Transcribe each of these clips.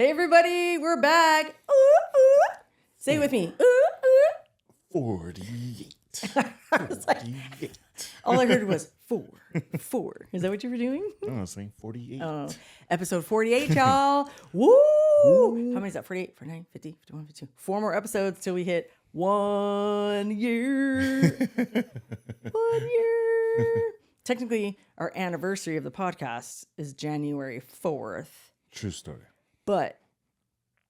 Hey, everybody, we're back. Ooh, ooh. Say it with me. Ooh, ooh. 48. I was like, all I heard was four. Is that what you were doing? No, I was saying 48. Oh, episode 48, y'all. Woo! How many is that? 48, 49, 50, 51, 52. 4 more episodes till we hit 1 year. 1 year. Technically, our anniversary of the podcast is January 4th. True story. But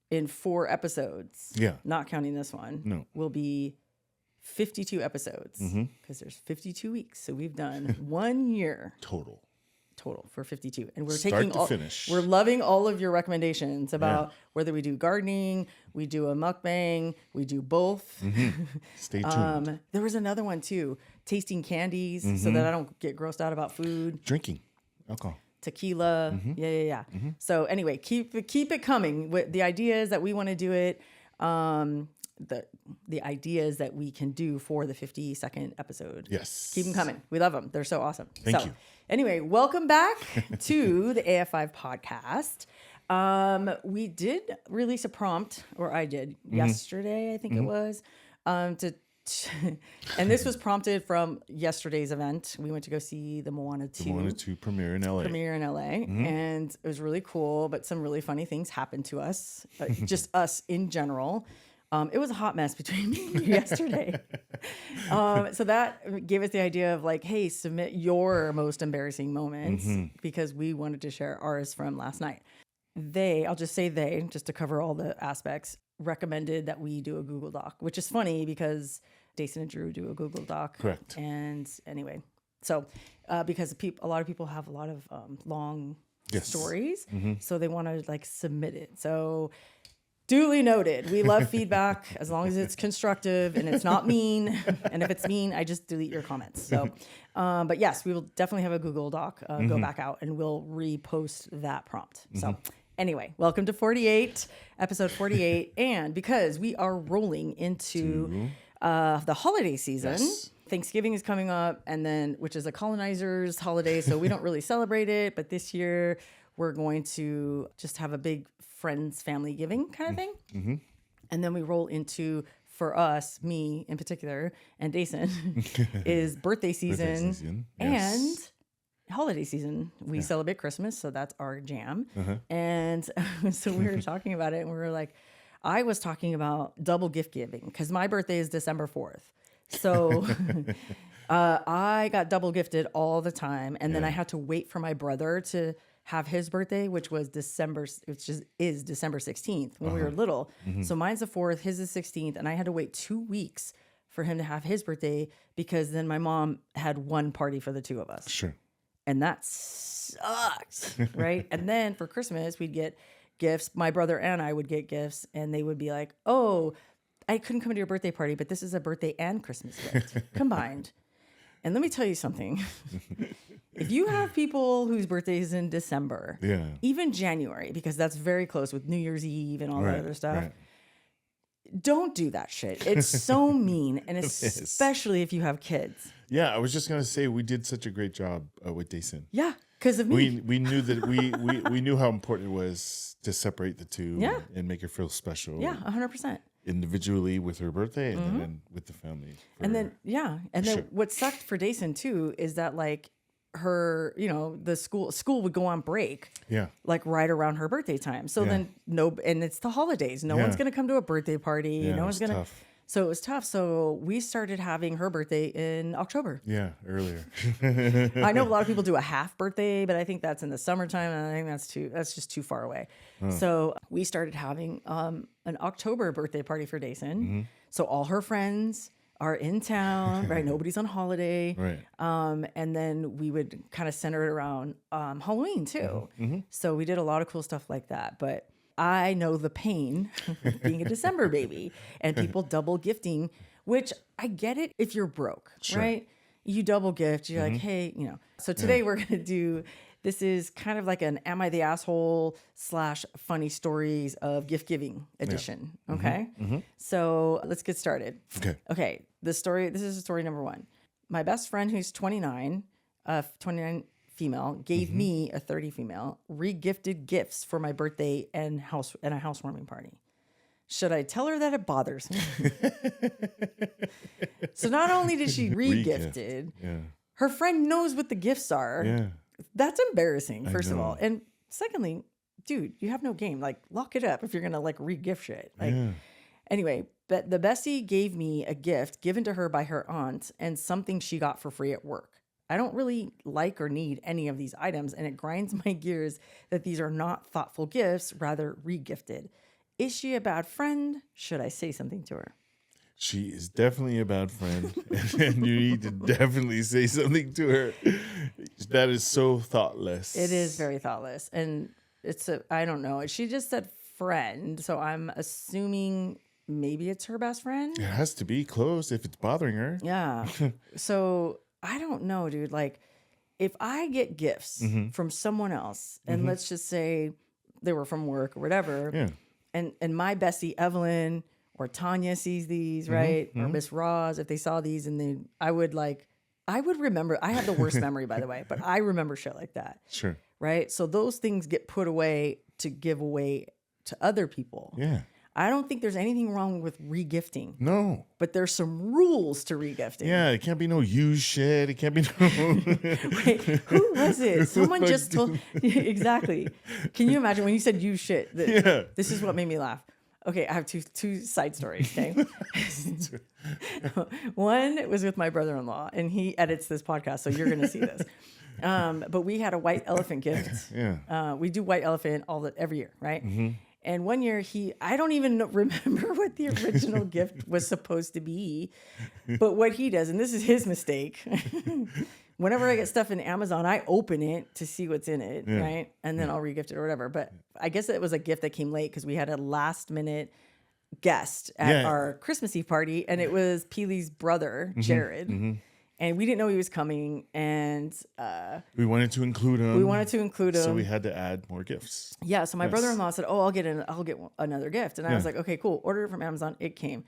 in 4 episodes, not counting this one, will be 52 episodes because there's 52 weeks. So we've done 1 year total for 52. And we're finish. We're loving all of your recommendations about whether we do gardening, we do a mukbang, we do both. Stay tuned. There was another one too, tasting candies so that I don't get grossed out about food. Drinking alcohol. Tequila. Yeah. So anyway, keep it coming with the ideas that we want to do it. The ideas that we can do for the 52nd episode. Yes. Keep them coming. We love them. They're so awesome. Thank you. Anyway, welcome back to the AF5 podcast. We did release a prompt, or I did yesterday, I think it was, and this was prompted from yesterday's event. We went to go see the Moana 2. The Moana 2 premiere in LA. And it was really cool, but some really funny things happened to us, just us in general. It was a hot mess between me and you yesterday. So that gave us the idea of like, hey, submit your most embarrassing moments because we wanted to share ours from last night. I'll just say they, just to cover all the aspects, recommended that we do a Google Doc, which is funny because Jason and Drew do a Google Doc. Correct. And anyway, so because a lot of people have a lot of long stories, so they want to like submit it. So duly noted. We love feedback as long as it's constructive and it's not mean. And if it's mean, I just delete your comments. So, but yes, we will definitely have a Google Doc go back out and we'll repost that prompt. So anyway, welcome to episode 48. And because we are rolling into the holiday season, Thanksgiving is coming up, and then which is a colonizer's holiday, so we don't really celebrate it. But this year we're going to just have a big friends, family giving kind of thing. And then we roll into, for us, me in particular, and Jason, is birthday season, and holiday season. We celebrate Christmas, so that's our jam. And so we were talking about it, and we were like, I was talking about double gift giving because my birthday is December 4th. So I got double gifted all the time. And then I had to wait for my brother to have his birthday, which is December 16th when we were little. So mine's the 4th, his is 16th. And I had to wait 2 weeks for him to have his birthday because then my mom had one party for the two of us. Sure. And that sucked, right? And then for Christmas, we'd get gifts. My brother and I would get gifts and they would be like, oh, I couldn't come to your birthday party, but this is a birthday and Christmas gift combined. And let me tell you something. If you have people whose birthdays in December, even January, because that's very close with New Year's Eve and all that other stuff, don't do that shit. It's so mean. And especially if you have kids. Yeah, I was just going to say we did such a great job with Jason. Yeah, because of me. We knew that we knew how important it was to separate the two and make her feel special. Yeah, 100%. Individually with her birthday and then with the family. Then what sucked for Jason too is that like her, the school would go on break. Yeah. Like right around her birthday time. So then and it's the holidays. No one's gonna come to a birthday party. Yeah, no one's gonna tough. So it was tough. So we started having her birthday in October. Yeah, earlier. I know a lot of people do a half birthday, but I think that's in the summertime, and I think that's just too far away. So we started having an October birthday party for Jason. So all her friends are in town, right? Nobody's on holiday. Right. And then we would kind of center it around Halloween too. So we did a lot of cool stuff like that. But I know the pain of being a December baby and people double gifting, which I get it if you're broke, right? You double gift, you're like, hey, So today we're going to do, this is kind of like an Am I the Asshole / funny stories of gift giving edition. Yeah. Okay. So let's get started. Okay. This is story number 1. My best friend who's 29, female, gave me, a 30 female, re-gifted gifts for my birthday and a housewarming party. Should I tell her that it bothers me? So not only did she re-gifted, her friend knows what the gifts are. Yeah. That's embarrassing, first of all. And secondly, dude, you have no game. Like, lock it up if you're going to like re-gift shit. Like, anyway, but the bestie gave me a gift given to her by her aunt and something she got for free at work. I don't really like or need any of these items, and it grinds my gears that these are not thoughtful gifts, rather re-gifted. Is she a bad friend? Should I say something to her? She is definitely a bad friend, and you need to definitely say something to her. That is so thoughtless. It is very thoughtless, and I don't know. She just said friend, so I'm assuming maybe it's her best friend. It has to be close if it's bothering her. Yeah. So I don't know, dude. Like, if I get gifts from someone else, and let's just say they were from work or whatever, and my bestie Evelyn or Tanya sees these, right? Or Miss Roz, if they saw these, and I would remember. I have the worst memory, by the way, but I remember shit like that. Sure. Right? So those things get put away to give away to other people. Yeah. I don't think there's anything wrong with regifting. No. But there's some rules to regifting. Yeah, it can't be no used shit. It can't be no... Wait, who was it? Someone just told... Exactly. Can you imagine when you said used shit? This is what made me laugh. Okay, I have two side stories, okay? One was with my brother-in-law, and he edits this podcast, so you're going to see this. But we had a white elephant gift. We do white elephant every year, right? And one year I don't even remember what the original gift was supposed to be, but what he does, and this is his mistake. Whenever I get stuff in Amazon, I open it to see what's in it, right? And then I'll regift it or whatever. But I guess it was a gift that came late because we had a last minute guest at our Christmas Eve party, and it was Peely's brother, Jared. And we didn't know he was coming, and we wanted to include him. So we had to add more gifts. Yeah. So my brother-in-law said, "Oh, I'll get another gift," and I was like, "Okay, cool." Order it from Amazon. It came.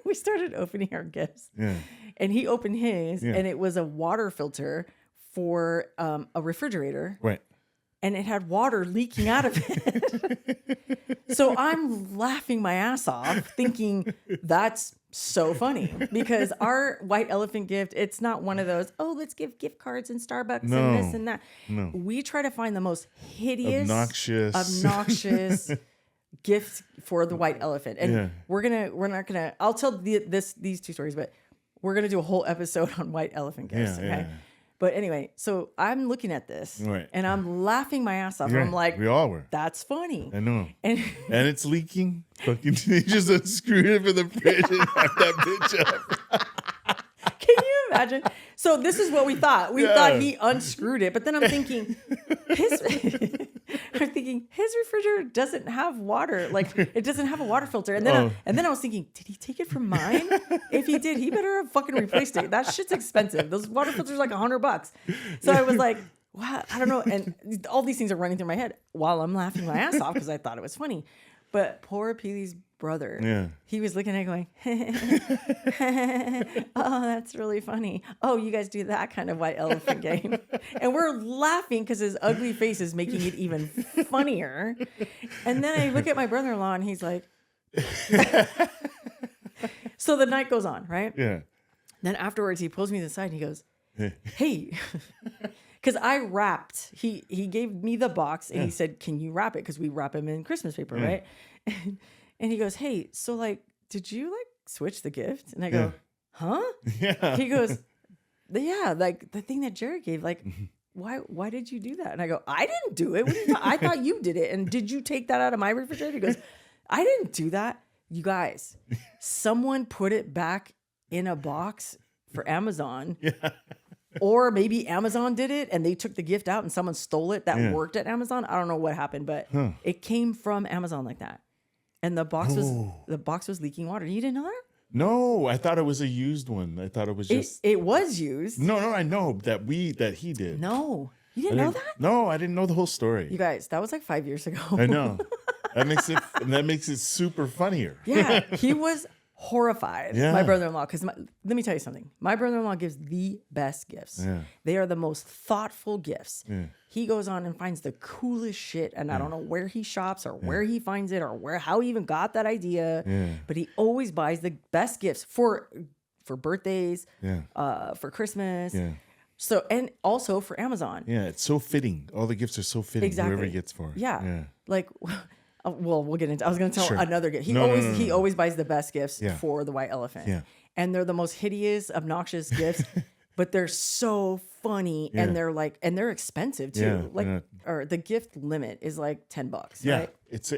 We started opening our gifts. Yeah. And he opened his, and it was a water filter for a refrigerator. Right. And it had water leaking out of it. So I'm laughing my ass off, thinking that's so funny, because our white elephant gift, it's not one of those, oh, let's give gift cards and Starbucks and this and that. No. We try to find the most hideous, obnoxious gift for the white elephant. And I'll tell these two stories, but we're going to do a whole episode on white elephant gifts. Okay. But anyway, so I'm looking at this and I'm laughing my ass off. I'm like, we all were. That's funny. I know. And it's leaking. Fucking, you just unscrewed it from the fridge and wrapped that bitch up. Can you imagine? So this is what we thought. We thought he unscrewed it, but then I'm thinking, his refrigerator doesn't have water. Like, it doesn't have a water filter. And then I was thinking, did he take it from mine? If he did, he better have fucking replaced it. That shit's expensive. Those water filters are like $100. So I was like, wow, I don't know. And all these things are running through my head while I'm laughing my ass off because I thought it was funny. But poor Peely's brother, he was looking at it going, oh, that's really funny. Oh, you guys do that kind of white elephant game. And we're laughing because his ugly face is making it even funnier. And then I look at my brother-in-law and he's like, so the night goes on, right? Yeah. Then afterwards he pulls me to the side and he goes, hey, because I wrapped, he gave me the box and he said, can you wrap it? Because we wrap them in Christmas paper, right? And he goes, hey, so like, did you like switch the gift? And I go, huh? Yeah. He goes, yeah, like the thing that Jared gave, like, why did you do that? And I go, I didn't do it. What are you I thought you did it. And did you take that out of my refrigerator? He goes, I didn't do that. You guys, someone put it back in a box for Amazon. Yeah. Or maybe Amazon did it and they took the gift out and someone stole it that worked at Amazon. I don't know what happened, but it came from Amazon like that. And the box was leaking water. You didn't know that? No, I thought it was a used one. I thought it was just it was used. No, I know that he did. No. You didn't know that? No, I didn't know the whole story. You guys, that was like 5 years ago. I know. That makes it super funnier. Yeah, he was horrified my brother-in-law because let me tell you something. My brother-in-law gives the best gifts. Yeah. They are the most thoughtful gifts. Yeah. He goes on and finds the coolest shit, and I don't know where he shops or where he finds it or how he even got that idea. Yeah. But he always buys the best gifts for birthdays, for Christmas. Yeah. So, and also for Amazon. Yeah, it's so fitting. All the gifts are so fitting. Exactly. Whoever he gets for. Yeah. Like, well, we'll get into. I was going to tell another gift. He always buys the best gifts for the white elephant. Yeah. And they're the most hideous, obnoxious gifts, but they're so funny and they're expensive too. Or the gift limit is like $10, right? It's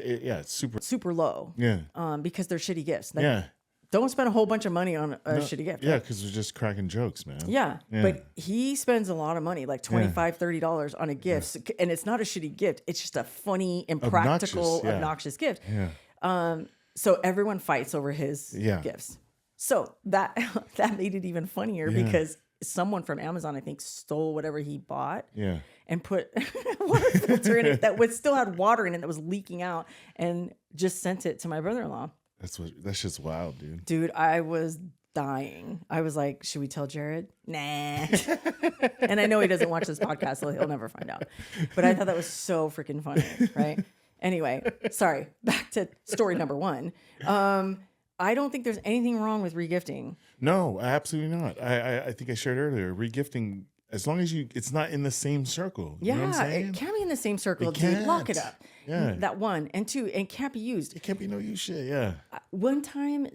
super low. Yeah. Because they're shitty gifts. Yeah. Don't spend a whole bunch of money on a shitty gift. Yeah, because they're just cracking jokes, man. Yeah, but he spends a lot of money, like $25, $30 on a gift. Yeah. And it's not a shitty gift. It's just a funny, impractical, obnoxious gift. Yeah. So everyone fights over his gifts. So that made it even funnier because someone from Amazon, I think, stole whatever he bought and put a water filter in it that still had water in it that was leaking out and just sent it to my brother-in-law. That's just wild, dude. Dude, I was dying. I was like, should we tell Jared? Nah. And I know he doesn't watch this podcast, so he'll never find out. But I thought that was so freaking funny, right? Anyway, sorry. Back to story number 1. I don't think there's anything wrong with regifting. No, absolutely not. I think I shared earlier, regifting, as long as it's not in the same circle. You know what I'm saying? It can't be in the same circle, dude. Lock it up. Yeah. That 1 and 2, and can't be used. It can't be no use shit. Yeah. One time,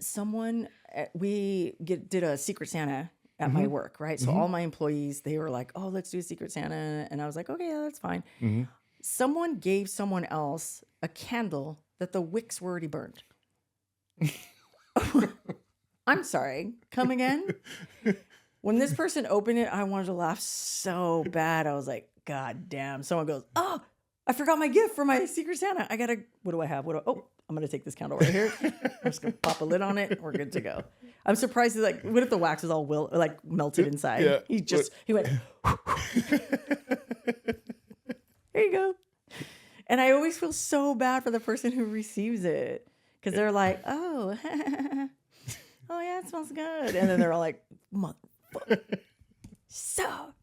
we did a Secret Santa at my work, right? So all my employees, they were like, "Oh, let's do a Secret Santa," and I was like, "Okay, yeah, that's fine." Mm-hmm. Someone gave someone else a candle that the wicks were already burned. I'm sorry. Come again? When this person opened it, I wanted to laugh so bad. I was like, God damn. Someone goes, "Oh, I forgot my gift for my Secret Santa. What do I have? I'm going to take this candle right here. I'm just going to pop a lid on it. We're good to go." I'm surprised. Like, what if the wax was all melted inside? Yeah. He went, there you go. And I always feel so bad for the person who receives it. Because they're like, oh, yeah, it smells good. And then they're all like, motherfucker,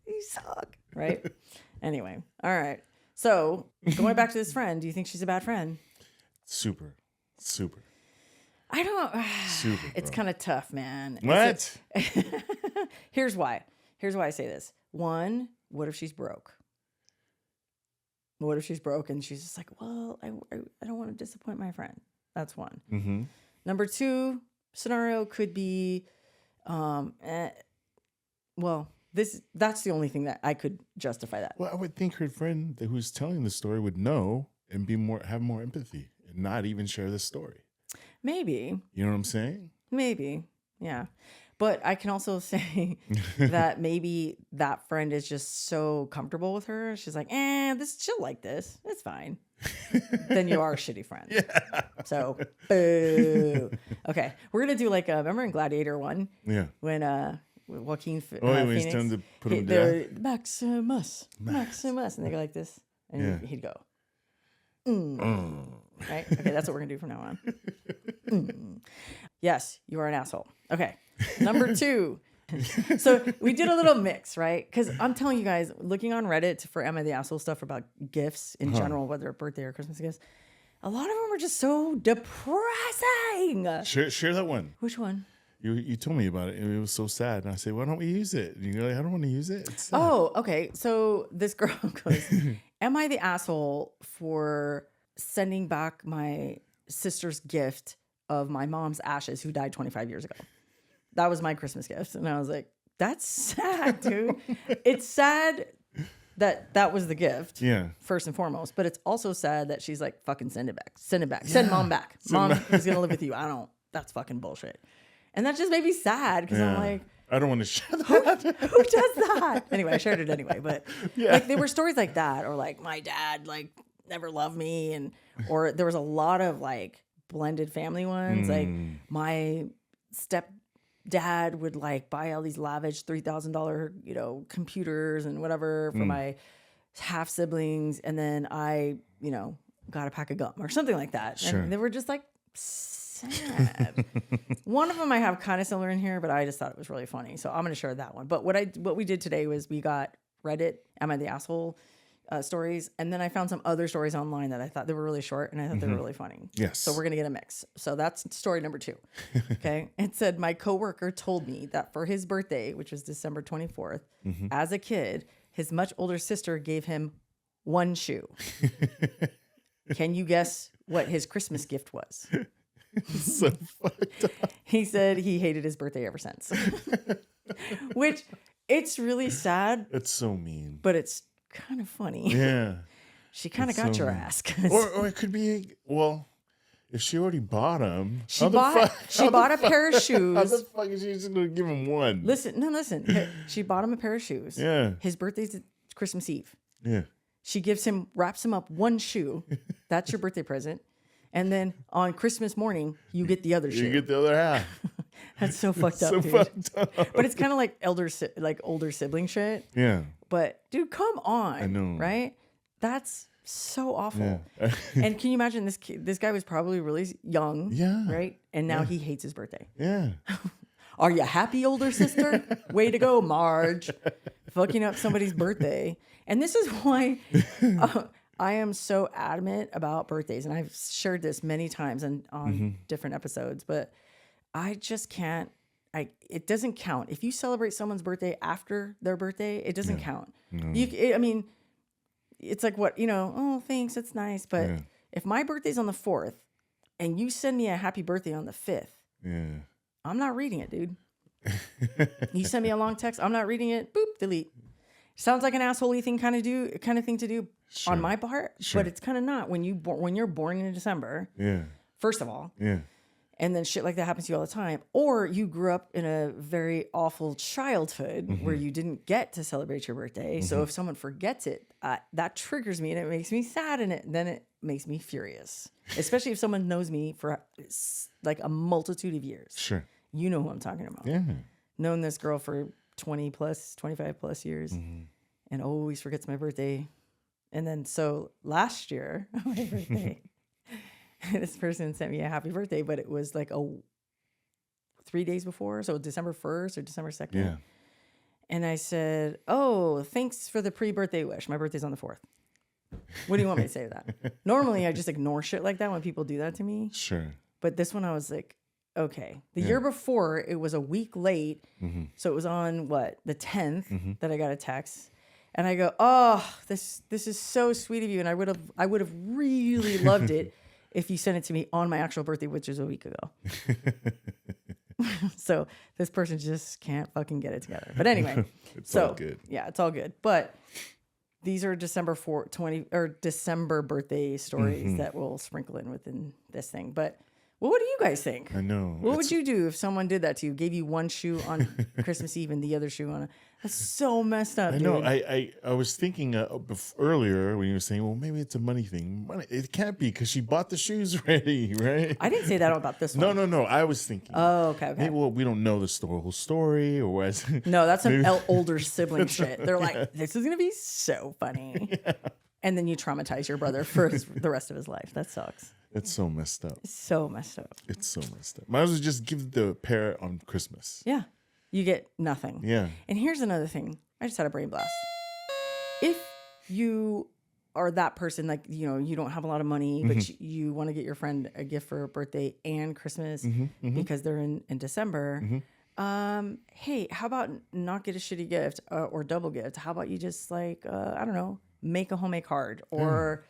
you suck, right? Anyway, all right. So going back to this friend, do you think she's a bad friend? Super. I don't. Super. It's kind of tough, man. What? Here's why. Here's why I say this. 1, what if she's broke? What if she's broke and she's just like, well, I don't want to disappoint my friend. That's 1. Mm-hmm. Number 2 scenario could be, that's the only thing that I could justify that. Well, I would think her friend who's telling the story would know and have more empathy and not even share the story. Maybe. You know what I'm saying? Maybe. Yeah. But I can also say that maybe that friend is just so comfortable with her. She's like, she'll like this. It's fine. Then you are a shitty friend. Yeah. So, boo. Okay. We're going to do remember in Gladiator 1? Yeah. When Joaquin Phoenix, he's trying to put him down. Maximus. And they go like this. And he'd go, right? Okay, that's what we're going to do from now on. Yes, you are an asshole. Okay. Number 2. So we did a little mix, right? Because I'm telling you guys, looking on Reddit for Am I the Asshole stuff about gifts in general, whether birthday or Christmas gifts, a lot of them are just so depressing. Share that one. Which one? You told me about it. It was so sad. And I said, why don't we use it? And you're like, I don't want to use it. It's sad. Oh, okay. So this girl goes, am I the asshole for sending back my sister's gift of my mom's ashes who died 25 years ago? That was my Christmas gift. And I was like, that's sad, dude. It's sad that was the gift. Yeah. First and foremost. But it's also sad that she's like, fucking send it back. Send it back. Yeah. Send mom back. Mom is going to live with you. That's fucking bullshit. And that just made me sad because I'm like, I don't want to share that. Who does that? Anyway, I shared it anyway. But there were stories like that, or like my dad never loved me, or there was a lot of blended family ones. Like my stepdad would buy all these lavish $3,000 computers and whatever for my half siblings, and then I got a pack of gum or something like that. Sure. And they were just sad. One of them I have kind of similar in here, but I just thought it was really funny. So I'm going to share that one. But what we did today was we got Reddit, Am I the Asshole stories. And then I found some other stories online that I thought they were really short and I thought they were really funny. Yes. So we're going to get a mix. So that's story number 2. Okay. It said, my coworker told me that for his birthday, which was December 24th, as a kid, his much older sister gave him one shoe. Can you guess what his Christmas gift was? So fucked up. He said he hated his birthday ever since. Which, it's really sad. That's so mean. But it's kind of funny. Yeah. She kind of got so your mean. ass. Or it could be, well, if she already bought them. She bought a pair of shoes. How the fuck is she just going to give him one? Listen. She bought him a pair of shoes. Yeah. His birthday's Christmas Eve. Yeah. She wraps him up one shoe. That's your birthday present. And then on Christmas morning, you get the other shoe. You get the other half. That's so fucked up, So dude. fucked up. But it's kind of like older sibling shit. Yeah. But dude, come on. I know. Right? That's so awful. Yeah. And can you imagine this guy was probably really young. Yeah. Right? And now he hates his birthday. Yeah. Are you happy, older sister? Way to go, Marge. Fucking up somebody's birthday. And this is why I am so adamant about birthdays. And I've shared this many times on different episodes, but I just can't. It doesn't count. If you celebrate someone's birthday after their birthday, it doesn't count. No. I mean, it's like what, oh, thanks, it's nice. But if my birthday's on the 4th and you send me a happy birthday on the 5th, I'm not reading it, dude. You send me a long text, I'm not reading it. Boop, delete. Sounds like an asshole-y thing kind of thing to do on my part, but it's kind of not when you're born in December. Yeah. First of all. Yeah. And then shit like that happens to you all the time. Or you grew up in a very awful childhood where you didn't get to celebrate your birthday. So if someone forgets it, that triggers me and it makes me sad, and then it makes me furious. Especially if someone knows me for like a multitude of years. Sure. You know who I'm talking about. Yeah. Known this girl for 25 plus years and always forgets my birthday. And then so last year, on my birthday, this person sent me a happy birthday, but it was like 3 days before. So December 1st or December 2nd. Yeah. And I said, oh, thanks for the pre-birthday wish. My birthday's on the 4th. What do you want me to say to that? Normally, I just ignore shit like that when people do that to me. Sure. But this one, I was like, okay. The year before, it was a week late. So it was on the 10th that I got a text. And I go, oh, this is so sweet of you. And I would have really loved it if you sent it to me on my actual birthday, which is a week ago. So this person just can't fucking get it together. But anyway, it's all good. Yeah, it's all good. But these are December birthday stories that we'll sprinkle in within this thing. But what do you guys think? I know. What would you do if someone did that to you? Gave you one shoe on Christmas Eve and the other shoe on That's so messed up, I dude. know. I was thinking earlier when you were saying, well, maybe it's a money thing. It can't be because she bought the shoes already, right? I didn't say that about this one. No. I was thinking. Oh, okay. Maybe we don't know the whole story or what. No, that's some older sibling shit. They're like, this is going to be so funny. Yeah. And then you traumatize your brother for the rest of his life. That sucks. It's so messed up. It's so messed up. It's so messed up. Might as well just give the pair on Christmas. Yeah. You get nothing. Yeah. And here's another thing. I just had a brain blast. If you are that person, like, you don't have a lot of money, but you want to get your friend a gift for her birthday and Christmas because they're in December, hey, how about not get a shitty gift or double gift? How about you just I don't know, make a homemade card or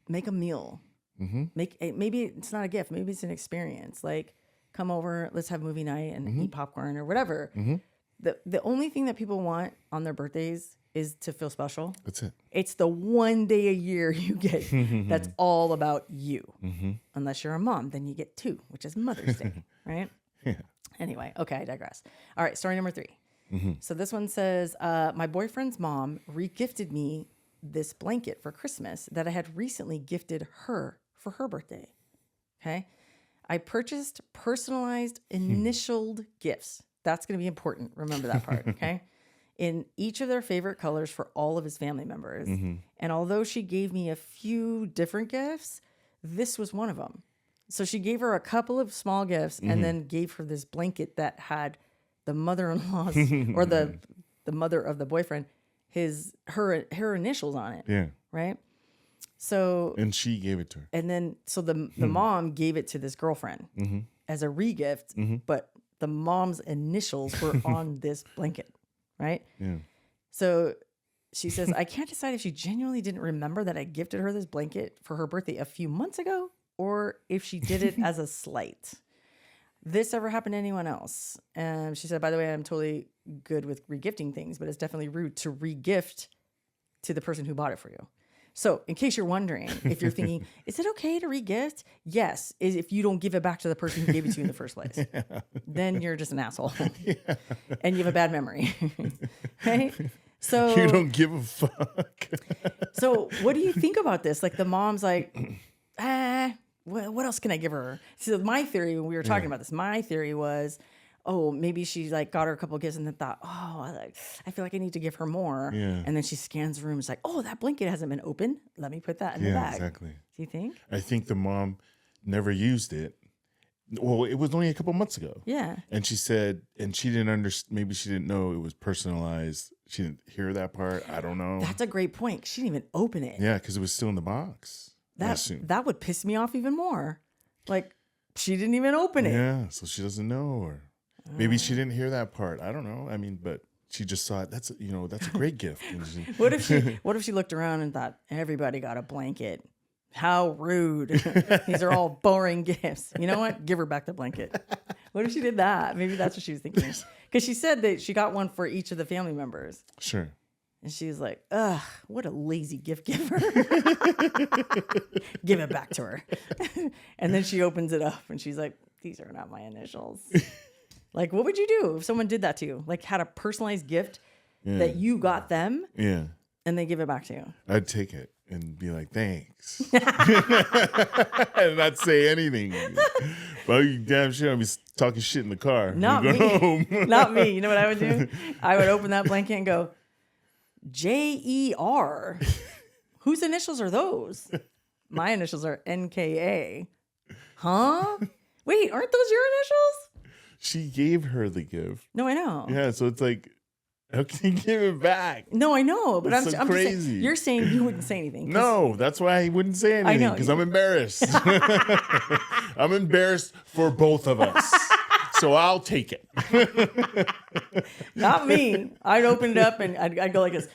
make a meal. Maybe it's not a gift. Maybe it's an experience. Like, come over, let's have movie night and eat popcorn or whatever. The only thing that people want on their birthdays is to feel special. That's it. It's the one day a year you get that's all about you. Unless you're a mom, then you get 2, which is Mother's Day, right? Yeah. Anyway, okay, I digress. All right, story number 3. So this one says, my boyfriend's mom regifted me this blanket for Christmas that I had recently gifted her for her birthday. Okay. I purchased personalized initialed gifts. That's going to be important. Remember that part. Okay. In each of their favorite colors for all of his family members. And although she gave me a few different gifts, this was one of them. So she gave her a couple of small gifts and then gave her this blanket that had the mother-in-law's or the mother of the boyfriend, her initials on it. Yeah. Right. So and she gave it to her. And then so the mom gave it to this girlfriend as a re-gift, but the mom's initials were on this blanket. Right. Yeah. So she says, I can't decide if she genuinely didn't remember that I gifted her this blanket for her birthday a few months ago, or if she did it as a slight. This ever happened to anyone else? And she said, by the way, I'm totally good with regifting things, but it's definitely rude to regift to the person who bought it for you. So in case you're wondering, if you're thinking, is it okay to regift? Yes, if you don't give it back to the person who gave it to you in the first place. Yeah. Then you're just an asshole. Yeah. And you have a bad memory. Right? So you don't give a fuck. So what do you think about this? Like the mom's like, what else can I give her? So my theory, when we were talking about this, my theory was, oh, maybe she like got her a couple of gifts and then thought, oh, I feel like I need to give her more. Yeah. And then she scans the room. It's like, oh, that blanket hasn't been opened. Let me put that in the bag. Exactly. Do you think? I think the mom never used it. Well, it was only a couple months ago. Yeah. And she said, and she didn't understand, maybe she didn't know it was personalized. She didn't hear that part. I don't know. That's a great point. She didn't even open it. Yeah, because it was still in the box. That would piss me off even more. Like, she didn't even open it. Yeah, so she doesn't know. Or maybe she didn't hear that part. I don't know. I mean, but she just saw it. That's a great gift. What if she looked around and thought, everybody got a blanket? How rude. These are all boring gifts. You know what? Give her back the blanket. What if she did that? Maybe that's what she was thinking. Because she said that she got one for each of the family members. Sure. And she was like, ugh, what a lazy gift giver. Give it back to her. And then she opens it up and she's like, these are not my initials. Like, what would you do if someone did that to you? Like, had a personalized gift that you got them and they give it back to you? I'd take it and be like, thanks. And not say anything. Well, you damn sure I'll be talking shit in the car. Not me. Home. Not me. You know what I would do? I would open that blanket and go, J-E-R. Whose initials are those? My initials are N-K-A. Huh? Wait, aren't those your initials? She gave her the gift. No, I know. Yeah, so it's like, how can you give it back? No, I know, but I'm crazy. Just saying, you're saying you wouldn't say anything. No, that's why he wouldn't say anything, because I'm embarrassed. I'm embarrassed for both of us. So I'll take it. Not me. I'd open it up and I'd go like this.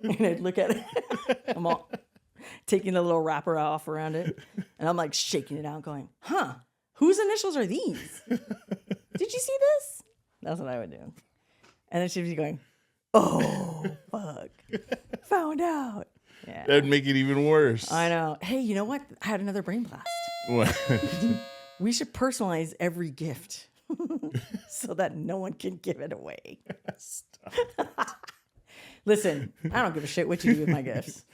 And I'd look at it. I'm all taking the little wrapper off around it. And I'm like shaking it out going, huh, whose initials are these? Did you see this? That's what I would do. And then she'd be going, oh, fuck. Found out. Yeah. That'd make it even worse. I know. Hey, you know what? I had another brain blast. What? We should personalize every gift so that no one can give it away. Listen, I don't give a shit what you do with my gifts.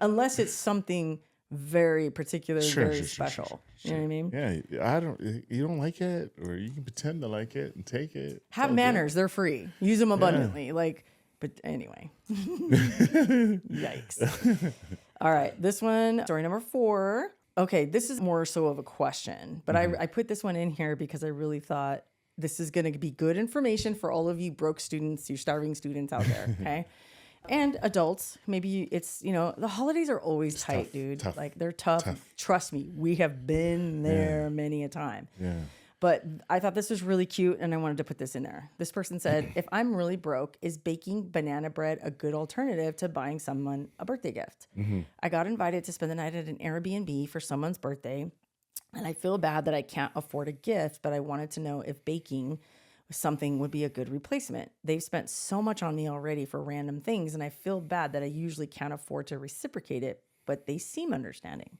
Unless it's something very particular, very special. You know what I mean? Yeah, you don't like it, or you can pretend to like it and take it. Have manners. They're free. Use them abundantly. But anyway. Yikes. All right. This one, story number 4. Okay, this is more so of a question, but I put this one in here because I really thought this is going to be good information for all of you broke students, you starving students out there, okay? And adults, maybe it's, the holidays are always tight, dude. Tough. Like, they're tough. Trust me, we have been there many a time. Yeah. But I thought this was really cute, and I wanted to put this in there. This person said, if I'm really broke, is baking banana bread a good alternative to buying someone a birthday gift? Mm-hmm. I got invited to spend the night at an Airbnb for someone's birthday, and I feel bad that I can't afford a gift, but I wanted to know if baking something would be a good replacement. They've spent so much on me already for random things, and I feel bad that I usually can't afford to reciprocate it, but they seem understanding.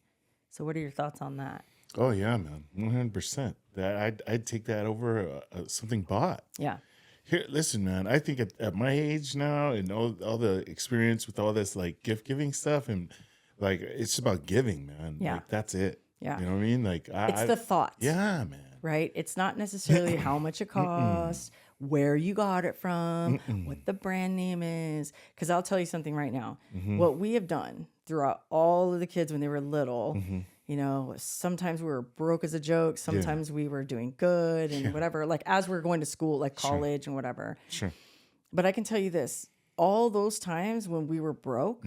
So what are your thoughts on that? Oh, yeah, man. 100%. I'd take that over something bought. Yeah. Here, listen, man. I think at my age now and all the experience with all this, like, gift-giving stuff, and, like, it's just about giving, man. Yeah. Like, that's it. Yeah. You know what I mean? Like, it's the thought. Yeah, man. Right? It's not necessarily how much it costs, where you got it from, what the brand name is. Because I'll tell you something right now. Mm-hmm. What we have done throughout all of the kids when they were little You know, sometimes we were broke as a joke. Sometimes we were doing good and whatever, like as we're going to school, like college and whatever. Sure. But I can tell you this, all those times when we were broke,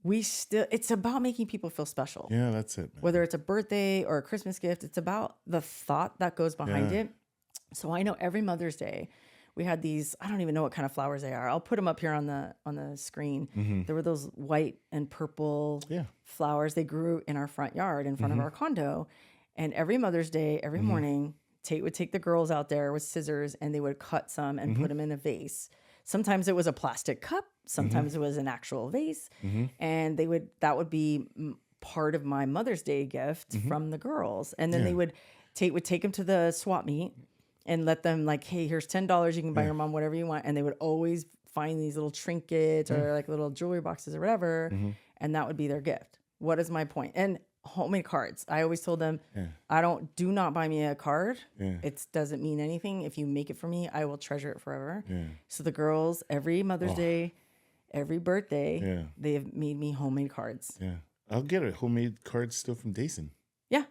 it's about making people feel special. Yeah, that's it, man. Whether it's a birthday or a Christmas gift, it's about the thought that goes behind it. So I know every Mother's Day, we had these, I don't even know what kind of flowers they are. I'll put them up here on the screen. There were those white and purple flowers. They grew in our front yard in front of our condo. And every Mother's Day, every morning, Tate would take the girls out there with scissors and they would cut some and put them in a vase. Sometimes it was a plastic cup. Sometimes it was an actual vase. And that would be part of my Mother's Day gift from the girls. And then Tate would take them to the swap meet and let them like, hey, here's $10. You can buy your mom whatever you want. And they would always find these little trinkets or like little jewelry boxes or whatever. And that would be their gift. What is my point? And homemade cards. I always told them, do not buy me a card. It doesn't mean anything. If you make it for me, I will treasure it forever. So the girls, every Mother's Day, every birthday, they have made me homemade cards. I'll get a homemade card still from Dason. Yeah.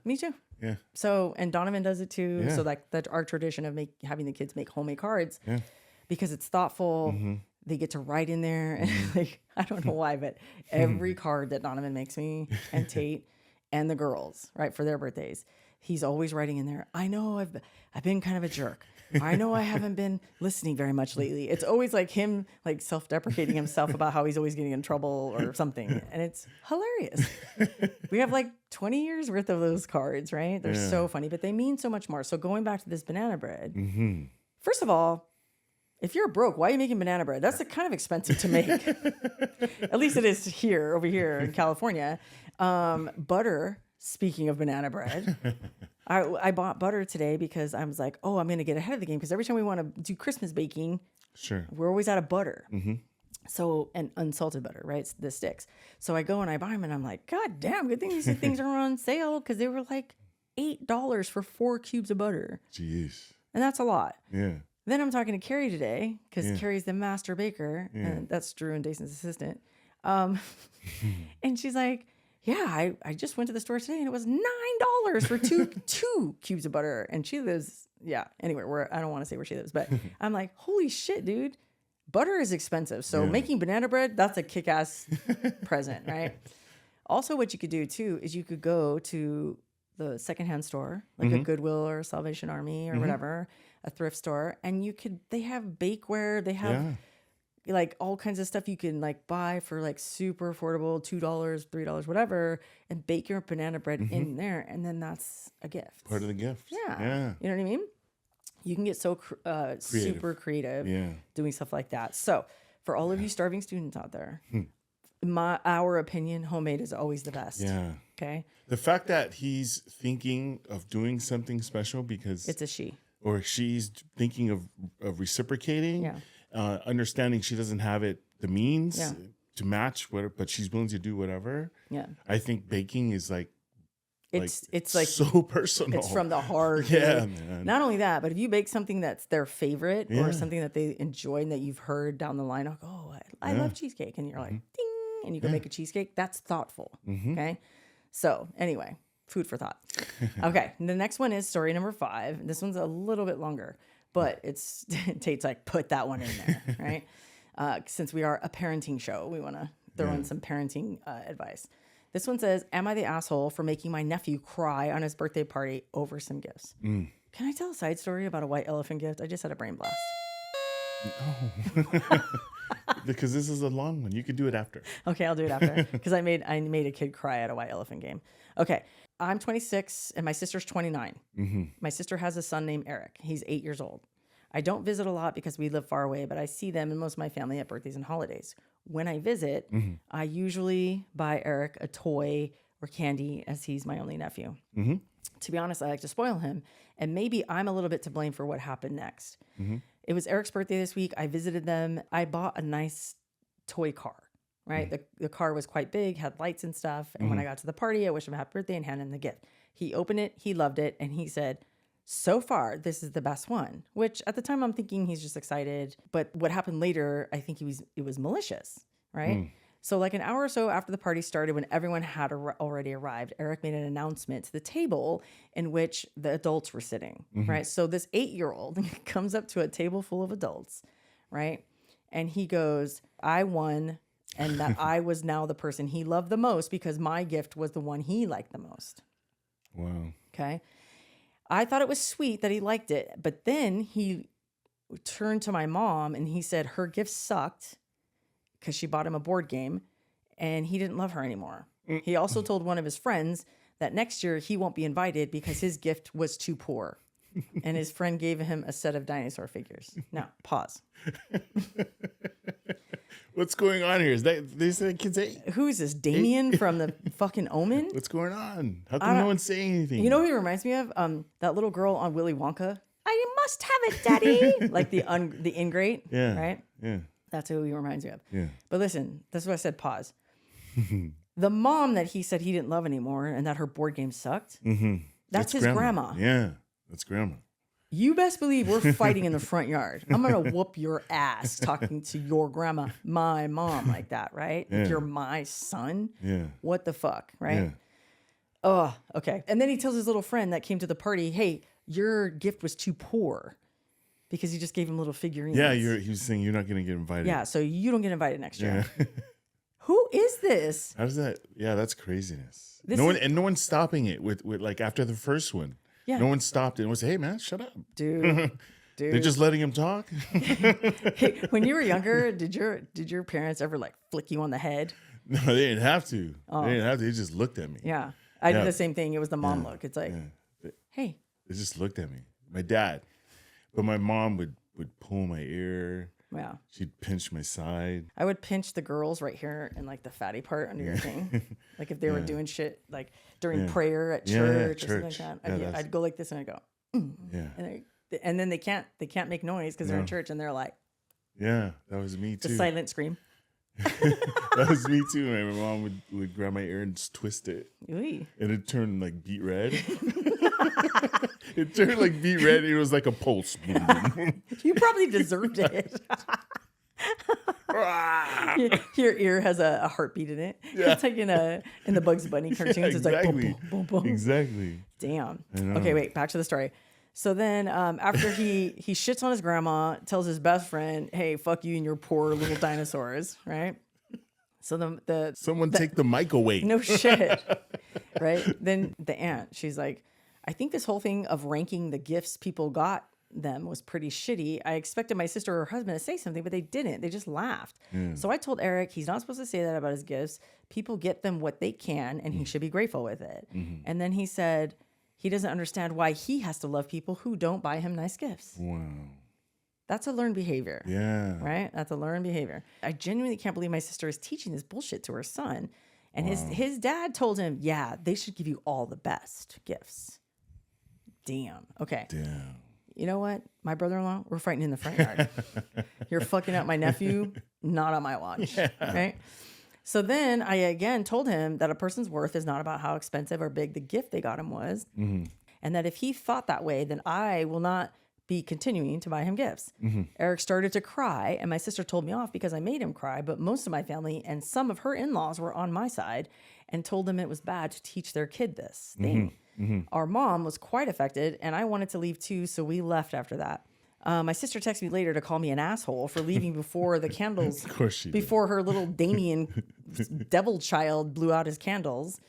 Me too. Yeah. So, and Donovan does it too. So like that's our tradition of having the kids make homemade cards because it's thoughtful. They get to write in there. And like, I don't know why, but every card that Donovan makes me and Tate and the girls, right, for their birthdays, he's always writing in there, I know I've been kind of a jerk. I know I haven't been listening very much lately. It's always like him like self-deprecating himself about how he's always getting in trouble or something. And it's hilarious. We have like 20 years worth of those cards, right? They're so funny, but they mean so much more. So going back to this banana bread, first of all, if you're broke, why are you making banana bread? That's kind of expensive to make. At least it is over here in California. Butter, speaking of banana bread, I bought butter today because I was like, I'm going to get ahead of the game because every time we want to do Christmas baking, we're always out of butter. So, and unsalted butter, right? The sticks. So I go and I buy them and I'm like, God damn, good thing these things are on sale because they were like $8 for 4 cubes of butter. Jeez. And that's a lot. Yeah. Then I'm talking to Carrie today because Carrie's the master baker. And that's Drew and Dason's assistant. And she's like, yeah, I just went to the store today and it was $9 for two cubes of butter. And she lives, anywhere where I don't want to say where she lives, but I'm like, holy shit, dude. Butter is expensive. So making banana bread, that's a kick-ass present, right? Also, what you could do too is you could go to the secondhand store, like a Goodwill or Salvation Army or whatever, a thrift store, and they have bakeware, they have like all kinds of stuff you can like buy for like super affordable, $2, $3, whatever, and bake your banana bread in there, and then that's a gift. Part of the gift. Yeah. You know what I mean? You can get so super creative doing stuff like that. So for all of you starving students out there, our opinion, homemade is always the best. Yeah. Okay. The fact that he's thinking of doing something special because it's a she, or she's thinking of reciprocating, understanding she doesn't have the means to match but she's willing to do whatever. Yeah. I think baking is like, it's like so personal. It's from the heart. Yeah, man. Not only that, but if you bake something that's their favorite or something that they enjoy and that you've heard down the line, like, I love cheesecake. And you're like, ding, and you can make a cheesecake. That's thoughtful. Okay. So anyway, food for thought. Okay. The next one is story number 5. This one's a little bit longer, but it's Tate's like, put that one in there. Right. Since we are a parenting show, we want to throw in some parenting advice. This one says, am I the asshole for making my nephew cry on his birthday party over some gifts? Can I tell a side story about a white elephant gift? I just had a brain blast. Oh. Because this is a long one. You could do it after. Okay, I'll do it after. Because I made a kid cry at a white elephant game. Okay, I'm 26 and my sister's 29. My sister has a son named Eric. He's 8 years old. I don't visit a lot because we live far away, but I see them and most of my family at birthdays and holidays. When I visit, I usually buy Eric a toy or candy as he's my only nephew. To be honest, I like to spoil him. And maybe I'm a little bit to blame for what happened next. It was Eric's birthday this week. I visited them. I bought a nice toy car, right? The car was quite big, had lights and stuff. And when I got to the party, I wished him a happy birthday and handed him the gift. He opened it. He loved it. And he said, so far, this is the best one, which at the time I'm thinking he's just excited. But what happened later, I think it was malicious, right? So like an hour or so after the party started, when everyone had already arrived, Eric made an announcement to the table in which the adults were sitting, right? So this 8-year-old comes up to a table full of adults, right? And he goes, I won, and that I was now the person he loved the most because my gift was the one he liked the most. Wow. Okay. I thought it was sweet that he liked it, but then he turned to my mom and he said her gift sucked because she bought him a board game and he didn't love her anymore. He also told one of his friends that next year he won't be invited because his gift was too poor. And his friend gave him a set of dinosaur figures. Now, pause. What's going on here? Is that they said kids 8? Who is this? Damien from the fucking Omen? What's going on? How come no one's saying anything? You know who he reminds me of? That little girl on Willy Wonka. I must have it, Daddy. Like the ingrate. Yeah. Right? Yeah. That's who he reminds me of. Yeah. But listen, that's what I said, pause. The mom that he said he didn't love anymore and that her board game sucked, that's his grandma. Yeah, that's grandma. You best believe we're fighting in the front yard. I'm going to whoop your ass talking to your grandma, my mom, like that, right? Yeah. If you're my son, Yeah. what the fuck, right? Yeah. Oh, okay. And then he tells his little friend that came to the party, hey, your gift was too poor because you just gave him little figurines. Yeah, he was saying you're not going to get invited. Yeah, so you don't get invited next year. Yeah. Who is this? How does that? Yeah, that's craziness. No one's stopping it with like after the first one. Yeah. No one stopped it and was hey man, shut up, dude. They're just letting him talk. Hey, when you were younger, did your parents ever like flick you on the head? No, they didn't have to. They didn't have to. They just looked at me. Yeah, I did the same thing. It was the mom look. It's like, hey. They just looked at me. My dad, but my mom would pull my ear. Yeah. She'd pinch my side. I would pinch the girls right here in like the fatty part under your thing. Like if they were doing shit like during prayer at church or something like that. I'd go like this and I'd go, and then they can't make noise because they're in church and they're like, yeah, that was me too. The silent scream. That was me too. My mom would grab my ear and just twist it. Ooh. And it turned like beet red. It turned like beet red. It was like a pulse. You probably deserved it. Your ear has a heartbeat in it. Yeah. It's like in the Bugs Bunny cartoons. Yeah, exactly. It's like boom, boom, boom, boom. Exactly. Damn. Okay, wait. Back to the story. So then after he shits on his grandma, tells his best friend, hey, fuck you and your poor little dinosaurs, right? So someone take the mic away. No shit. Right? Then the aunt, she's like, I think this whole thing of ranking the gifts people got them was pretty shitty. I expected my sister or her husband to say something, but they didn't. They just laughed. So I told Eric he's not supposed to say that about his gifts. People get them what they can, and he should be grateful with it. And then he said he doesn't understand why he has to love people who don't buy him nice gifts. Wow. That's a learned behavior. Yeah. Right? That's a learned behavior. I genuinely can't believe my sister is teaching this bullshit to her son. And his dad told him, yeah, they should give you all the best gifts. Damn. Okay. Damn. You know what? My brother-in-law, we're fighting in the front yard. You're fucking up my nephew, not on my watch. Yeah. Right? So then I again told him that a person's worth is not about how expensive or big the gift they got him was. And that if he thought that way, then I will not be continuing to buy him gifts. Eric started to cry, and my sister told me off because I made him cry, but most of my family and some of her in-laws were on my side and told them it was bad to teach their kid this thing. Our mom was quite affected, and I wanted to leave too, so we left after that. My sister texted me later to call me an asshole for leaving before the candles, of course she before her little Damien devil child blew out his candles,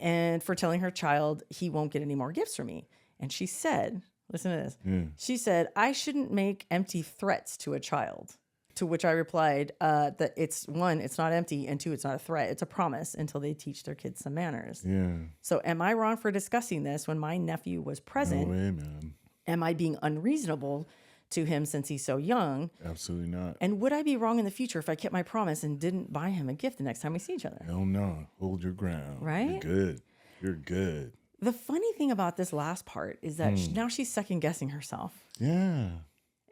and for telling her child he won't get any more gifts from me. And she said, listen to this. She said, I shouldn't make empty threats to a child. To which I replied that it's one, it's not empty, and two, it's not a threat. It's a promise until they teach their kids some manners. Yeah. So am I wrong for discussing this when my nephew was present? No way, man. Am I being unreasonable to him since he's so young? Absolutely not. And would I be wrong in the future if I kept my promise and didn't buy him a gift the next time we see each other? Hell no. Hold your ground. Right? You're good. You're good. The funny thing about this last part is that now she's second guessing herself. Yeah.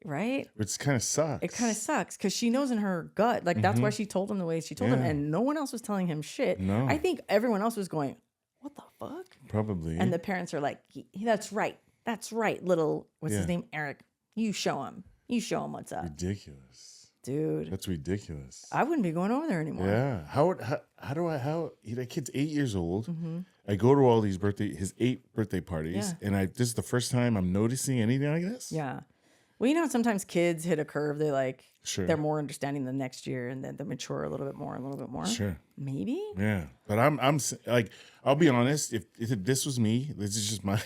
Right? Which kind of sucks. It kind of sucks because she knows in her gut, like that's why she told him the way she told him, and no one else was telling him shit. No. I think everyone else was going, what the fuck? Probably. And the parents are like, that's right. That's right, little, what's his name? Eric. You show him. You show him what's up. Ridiculous. Dude. That's ridiculous. I wouldn't be going over there anymore. Yeah. How that kid's 8 years old. Mm-hmm. I go to all these his 8 birthday parties, and this is the first time I'm noticing anything like this. Yeah. Well, sometimes kids hit a curve. They they're more understanding the next year, and then they mature a little bit more. Sure. Maybe. Yeah. But I'm like, I'll be honest. If this was me, this is just my,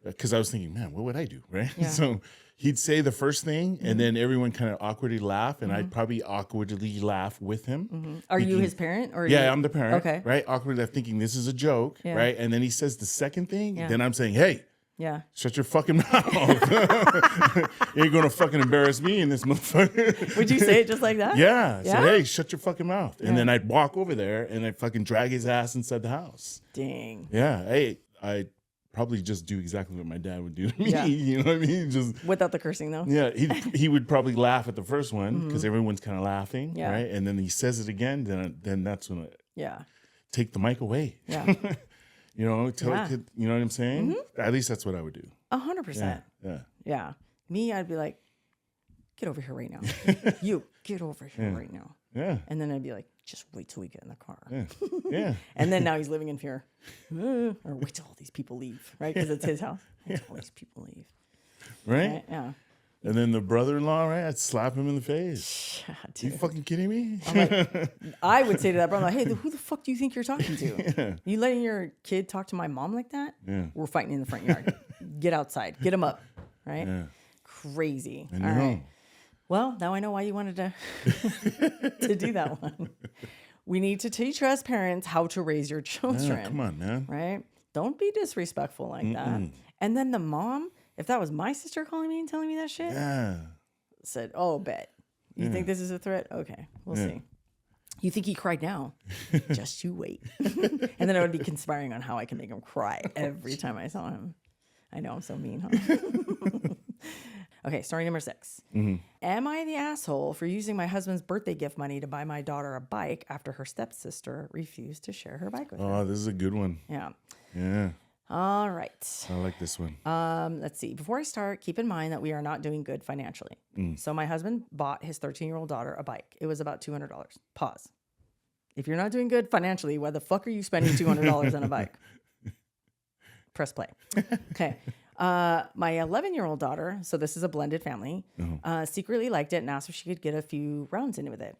because I was thinking, man, what would I do? Right. Yeah. So he'd say the first thing, and then everyone kind of awkwardly laugh, and I'd probably awkwardly laugh with him. Mm-hmm. Are you his parent? Or I'm the parent. Okay. Right. Awkwardly thinking this is a joke. Yeah. Right. And then he says the second thing. Yeah. Then I'm saying, hey. Yeah. Shut your fucking mouth. You ain't gonna fucking embarrass me in this motherfucker. Would you say it just like that? Yeah. Say, hey, shut your fucking mouth. And then I'd walk over there and I'd fucking drag his ass inside the house. Dang. Yeah. Hey, I'd probably just do exactly what my dad would do to me. Yeah. You know what I mean? Just without the cursing though. Yeah. He would probably laugh at the first one because everyone's kind of laughing. Yeah. Right. And then he says it again, then that's when I take the mic away. Yeah. Tell a kid, you know what I'm saying? Mm-hmm. At least that's what I would do. 100%. Yeah. Me, I'd be like, get over here right now. You, get over here right now. Yeah. And then I'd be like, just wait till we get in the car. Yeah. And then now he's living in fear. Or wait till all these people leave, right? Because it's his house. Wait till all these people leave. Right? Yeah. And then the brother-in-law, right? I'd slap him in the face. Yeah, you fucking kidding me? I would say to that brother, hey, who the fuck do you think you're talking to? Yeah. You letting your kid talk to my mom like that? Yeah. We're fighting in the front yard. Get outside. Get him up. Right? Yeah. Crazy. All right. Well, now I know why you wanted to do that one. We need to teach you as parents how to raise your children. Yeah, come on, man. Right? Don't be disrespectful like that. And then the mom... If that was my sister calling me and telling me that shit, said, oh, bet. You think this is a threat? Okay, we'll see. You think he cried now? Just you wait. And then I would be conspiring on how I can make him cry every time I saw him. I know, I'm so mean, huh? Okay, story number 6. Mm-hmm. Am I the asshole for using my husband's birthday gift money to buy my daughter a bike after her stepsister refused to share her bike with her? Oh, this is a good one. Yeah. Yeah. All right. I like this one. Let's see. Before I start, keep in mind that we are not doing good financially. So my husband bought his 13-year-old daughter a bike. It was about $200. Pause. If you're not doing good financially, why the fuck are you spending $200 on a bike? Press play. Okay. My 11-year-old daughter, so this is a blended family, secretly liked it and asked if she could get a few rounds in with it.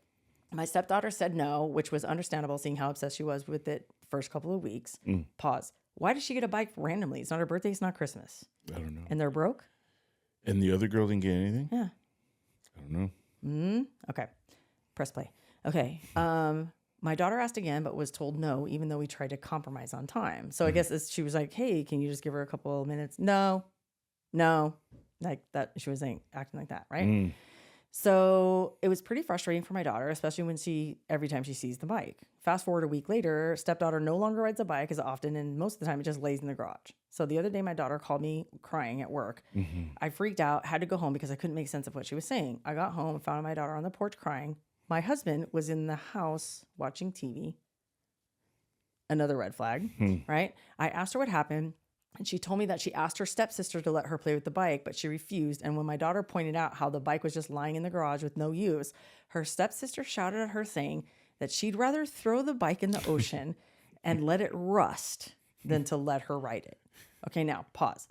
My stepdaughter said no, which was understandable seeing how obsessed she was with it the first couple of weeks. Pause. Why did she get a bike randomly? It's not her birthday. It's not Christmas. I don't know. And they're broke? And the other girl didn't get anything? Yeah. I don't know. Okay. Press play. Okay. My daughter asked again, but was told no, even though we tried to compromise on time. So I guess she was like, hey, can you just give her a couple of minutes? No. Like that. She was acting like that, right? So it was pretty frustrating for my daughter, especially when every time she sees the bike. Fast forward a week later, stepdaughter no longer rides a bike as often, and most of the time it just lays in the garage. So the other day, my daughter called me crying at work. I freaked out, had to go home because I couldn't make sense of what she was saying. I got home and found my daughter on the porch crying. My husband was in the house watching TV. Another red flag, right? I asked her what happened. And she told me that she asked her stepsister to let her play with the bike, but she refused. And when my daughter pointed out how the bike was just lying in the garage with no use, her stepsister shouted at her saying that she'd rather throw the bike in the ocean and let it rust than to let her ride it. Okay, now pause.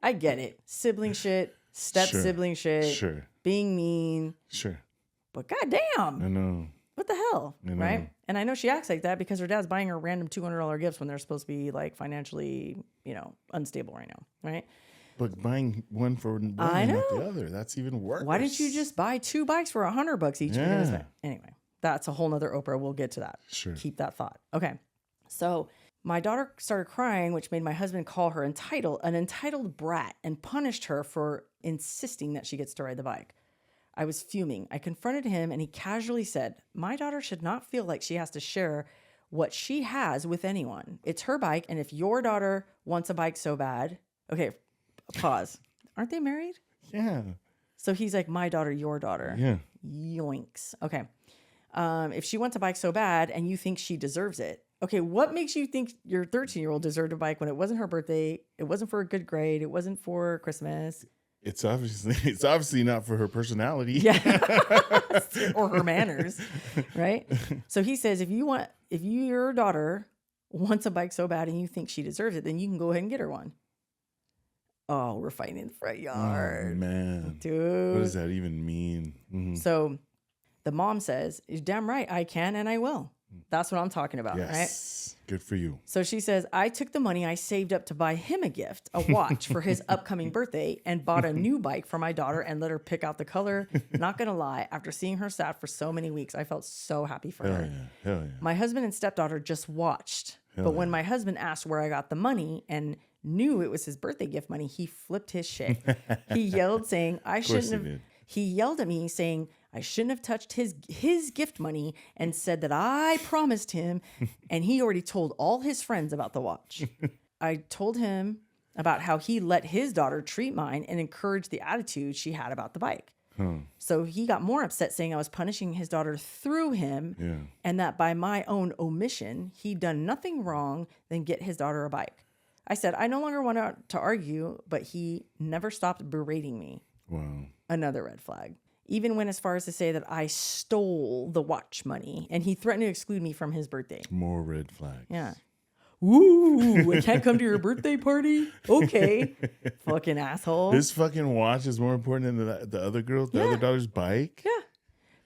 I get it. Sibling shit, step-sibling shit, being mean. Sure. But goddamn. I know. What the hell, right? And I know she acts like that because her dad's buying her random $200 gifts when they're supposed to be like financially, unstable right now, right? But buying one for one and not the other, that's even worse. Why didn't you just buy 2 bikes for $100 each? Yeah. Anyway, that's a whole nother Oprah. We'll get to that. Sure. Keep that thought. Okay. So my daughter started crying, which made my husband call her an entitled brat, and punished her for insisting that she gets to ride the bike. I was fuming. I confronted him and he casually said, my daughter should not feel like she has to share what she has with anyone. It's her bike. And if your daughter wants a bike so bad, okay, pause. Aren't they married? Yeah. So he's like, my daughter, your daughter. Yeah. Yoinks. Okay. If she wants a bike so bad and you think she deserves it. Okay. What makes you think your 13-year-old deserved a bike when it wasn't her birthday? It wasn't for a good grade. It wasn't for Christmas. It's obviously not for her personality. Yeah. Or her manners. Right. So he says, if your daughter wants a bike so bad and you think she deserves it, then you can go ahead and get her one. Oh, we're fighting in the front yard. Oh, man. Dude. What does that even mean? Mm-hmm. So the mom says, you're damn right, I can and I will. That's what I'm talking about, yes. right? Good for you. So she says, I took the money I saved up to buy him a gift, a watch for his upcoming birthday, and bought a new bike for my daughter and let her pick out the color. Not going to lie, after seeing her sad for so many weeks, I felt so happy for her. Hell yeah. My husband and stepdaughter just watched. But when my husband asked where I got the money and knew it was his birthday gift money, he flipped his shit. He yelled saying, he yelled at me saying, I shouldn't have touched his gift money, and said that I promised him, and he already told all his friends about the watch. I told him about how he let his daughter treat mine and encouraged the attitude she had about the bike. So he got more upset, saying I was punishing his daughter through him, and that by my own omission, he'd done nothing wrong than get his daughter a bike. I said, I no longer want to argue, but he never stopped berating me. Wow. Another red flag. Even went as far as to say that I stole the watch money, and he threatened to exclude me from his birthday. More red flags. Yeah. Ooh, I can't come to your birthday party? Okay. Fucking asshole. This fucking watch is more important than the other girl, the other daughter's bike? Yeah.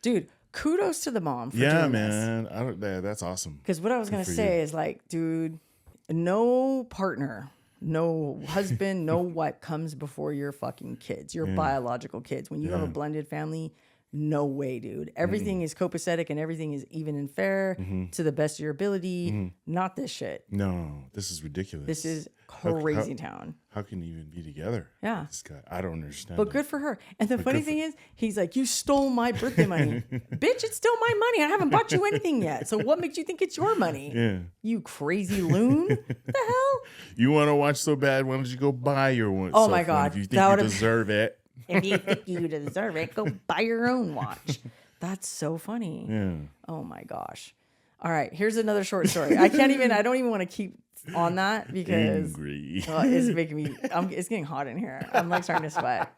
Dude, kudos to the mom for doing man. this. That's awesome. Because what I was going to say is like, dude, no partner, no husband, no wife comes before your fucking kids, your biological kids. When you have a blended family, no way, dude. Everything is copacetic and everything is even and fair to the best of your ability. Not this shit. No, this is ridiculous. This is crazy town. How can you even be together? Yeah. This guy, I don't understand. But good for her. And the funny thing is, he's like, you stole my birthday money. Bitch, it's still my money. I haven't bought you anything yet. So what makes you think it's your money? Yeah. You crazy loon. What the hell? You want to watch so bad, why don't you go buy your one? Oh my God. If you think you deserve it. If you think you deserve it, go buy your own watch. That's so funny. Yeah. Oh my gosh. All right. Here's another short story. I don't even want to keep on that because it's making me, it's getting hot in here. I'm like starting to sweat.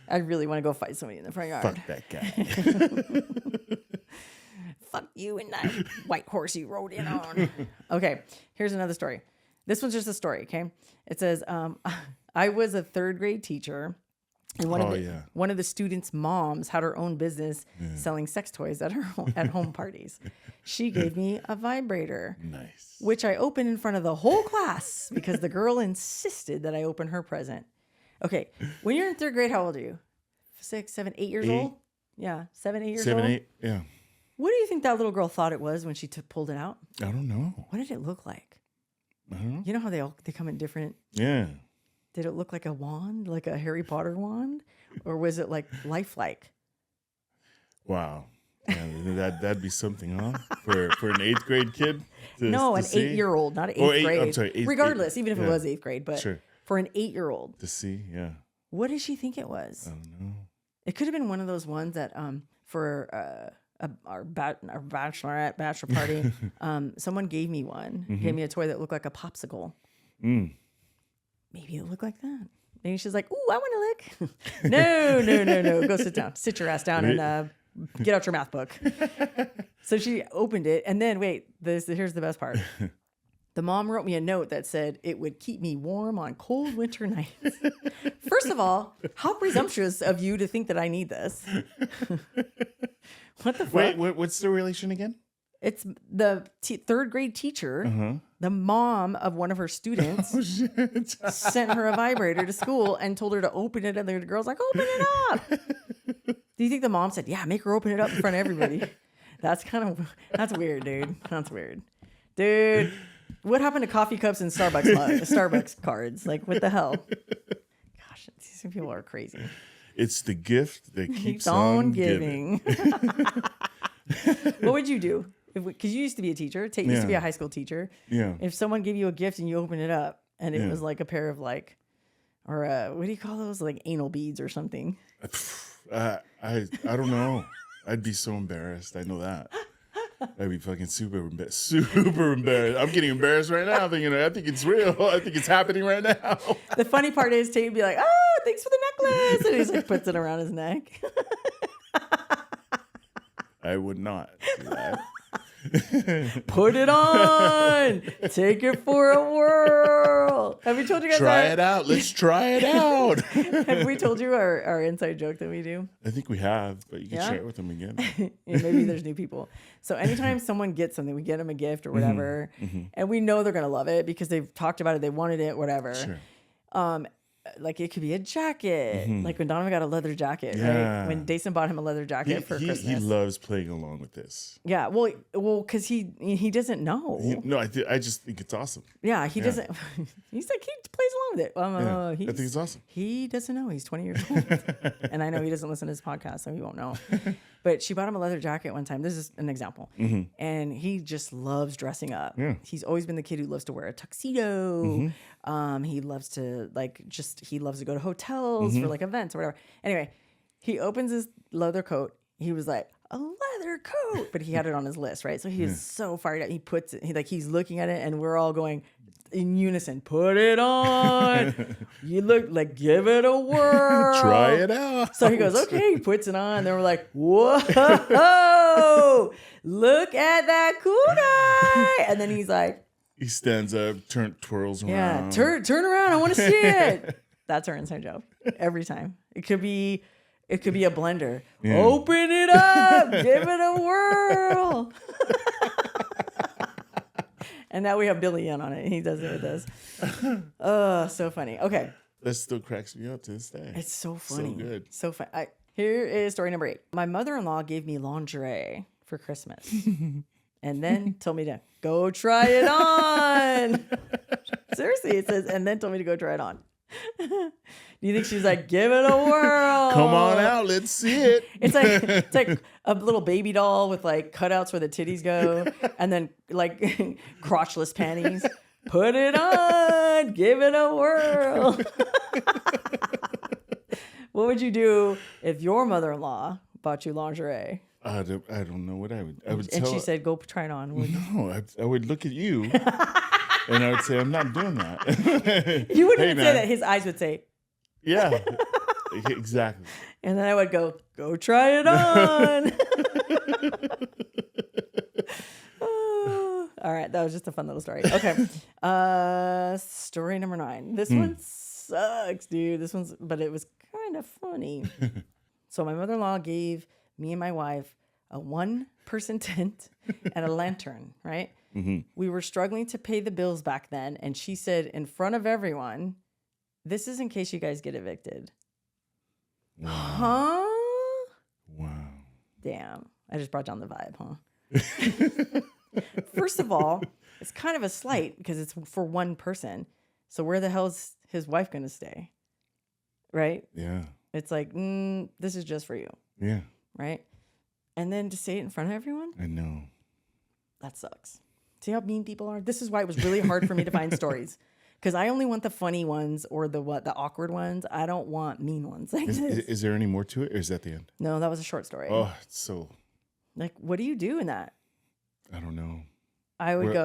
I really want to go fight somebody in the front yard. Fuck that guy. Fuck you and that white horse you rode in on. Okay. Here's another story. This one's just a story. Okay. It says, I was a third grade teacher. And one of the students' moms had her own business selling sex toys at home parties. She gave me a vibrator, which I opened in front of the whole class because the girl insisted that I open her present. Okay, when you're in third grade, how old are you? 6, 7, 8 years old? Yeah, 7, 8 years old. 7, 8, yeah. What do you think that little girl thought it was when she pulled it out? I don't know. What did it look like? I don't know. You know how they come in different. Yeah. Did it look like a wand, like a Harry Potter wand? Or was it like lifelike? Wow. Yeah, that'd be something, huh? For an 8th grade kid? No, an 8-year-old, not an 8th grade. I'm sorry, regardless, even if it was 8th grade, but for an 8-year-old. To see, yeah. What did she think it was? I don't know. It could have been one of those ones that for our bachelor party, someone gave me one. Gave me a toy that looked like a popsicle. Maybe it looked like that. Maybe she's like, "Ooh, I want to lick." No. Go sit down. Sit your ass down and get out your math book. So she opened it, and then here's the best part. The mom wrote me a note that said it would keep me warm on cold winter nights. First of all, how presumptuous of you to think that I need this. What the fuck? Wait, what's the relation again? It's the third grade teacher. The mom of one of her students sent her a vibrator to school and told her to open it. And the girl's like, open it up. Do you think the mom said, yeah, make her open it up in front of everybody? That's weird, dude. That's weird. Dude, what happened to coffee cups and Starbucks cards? Like, what the hell? Gosh, these people are crazy. It's the gift that keeps on giving. What would you do? Because you used to be a teacher. Tate used to be a high school teacher. Yeah. If someone gave you a gift and you open it up and it was like a pair of what do you call those? Like anal beads or something. I don't know. I'd be so embarrassed. I know that. I'd be fucking super embarrassed. I'm getting embarrassed right now. Thinking, I think it's real. I think it's happening right now. The funny part is Tate would be like, oh, thanks for the necklace. And he's like, puts it around his neck. I would not do that. Put it on. Take it for a whirl. Have we told you guys Try it out. Let's try it out. Have we told you our inside joke that we do? I think we have, but you can share it with them again. Maybe there's new people. So anytime someone gets something, we get them a gift or whatever, and we know they're going to love it because they've talked about it, they wanted it, whatever. Sure. Like it could be a jacket. Like when Donovan got a leather jacket, right? When Jason bought him a leather jacket for Christmas. He loves playing along with this. Yeah. Well, because he doesn't know. I just think it's awesome. Yeah, he doesn't. He's like, he plays along with it. I think it's awesome. He doesn't know. He's 20 years old. And I know he doesn't listen to his podcast, so he won't know. But she bought him a leather jacket one time. This is an example. And he just loves dressing up. Yeah. He's always been the kid who loves to wear a tuxedo. He loves to he loves to go to hotels for like events or whatever. Anyway, he opens his leather coat. He was like, a leather coat, but he had it on his list, right? So he is so fired up. He puts it, he's looking at it and we're all going in unison, put it on. You look like, give it a whirl. Try it out. So he goes, okay, he puts it on. Then we're like, whoa, look at that kunai. And then he's like, he stands up, twirls around. Yeah, turn around. I want to see it. That's our inside joke every time. It could be a blender. Yeah. Open it up. Give it a whirl. And now we have Billy in on it. He does it with us. Oh, so funny. Okay. That still cracks me up to this day. It's so funny. So good. So fun. Here is story number 8. My mother-in-law gave me lingerie for Christmas. And then told me to go try it on. Seriously, it says, and then told me to go try it on. Do you think she's like, give it a whirl? Come on out, let's see it. It's like a little baby doll with like cutouts where the titties go, and then like crotchless panties. Put it on, give it a whirl. What would you do if your mother-in-law bought you lingerie? I don't know what I would. And she said, "Go try it on." No, I would look at you, and I would say, "I'm not doing that." You wouldn't even say that. His eyes would say, "Yeah, exactly." And then I would go try it on. All right, that was just a fun little story. Okay, story number 9. This one sucks, dude. But it was kind of funny. So my mother-in-law gave me and my wife a 1-person tent and a lantern, right? We were struggling to pay the bills back then. And she said in front of everyone, this is in case you guys get evicted. Wow. Huh? Wow. Damn. I just brought down the vibe, huh? First of all, it's kind of a slight because it's for one person. So where the hell's his wife going to stay? Right? Yeah. It's like, this is just for you. Yeah. Right? And then to say it in front of everyone? I know. That sucks. See how mean people are? This is why it was really hard for me to find stories. Because I only want the funny ones or the awkward ones. I don't want mean ones like this. Is there any more to it, or is that the end? No, that was a short story. Oh, it's so... Like, what do you do in that? I don't know. I would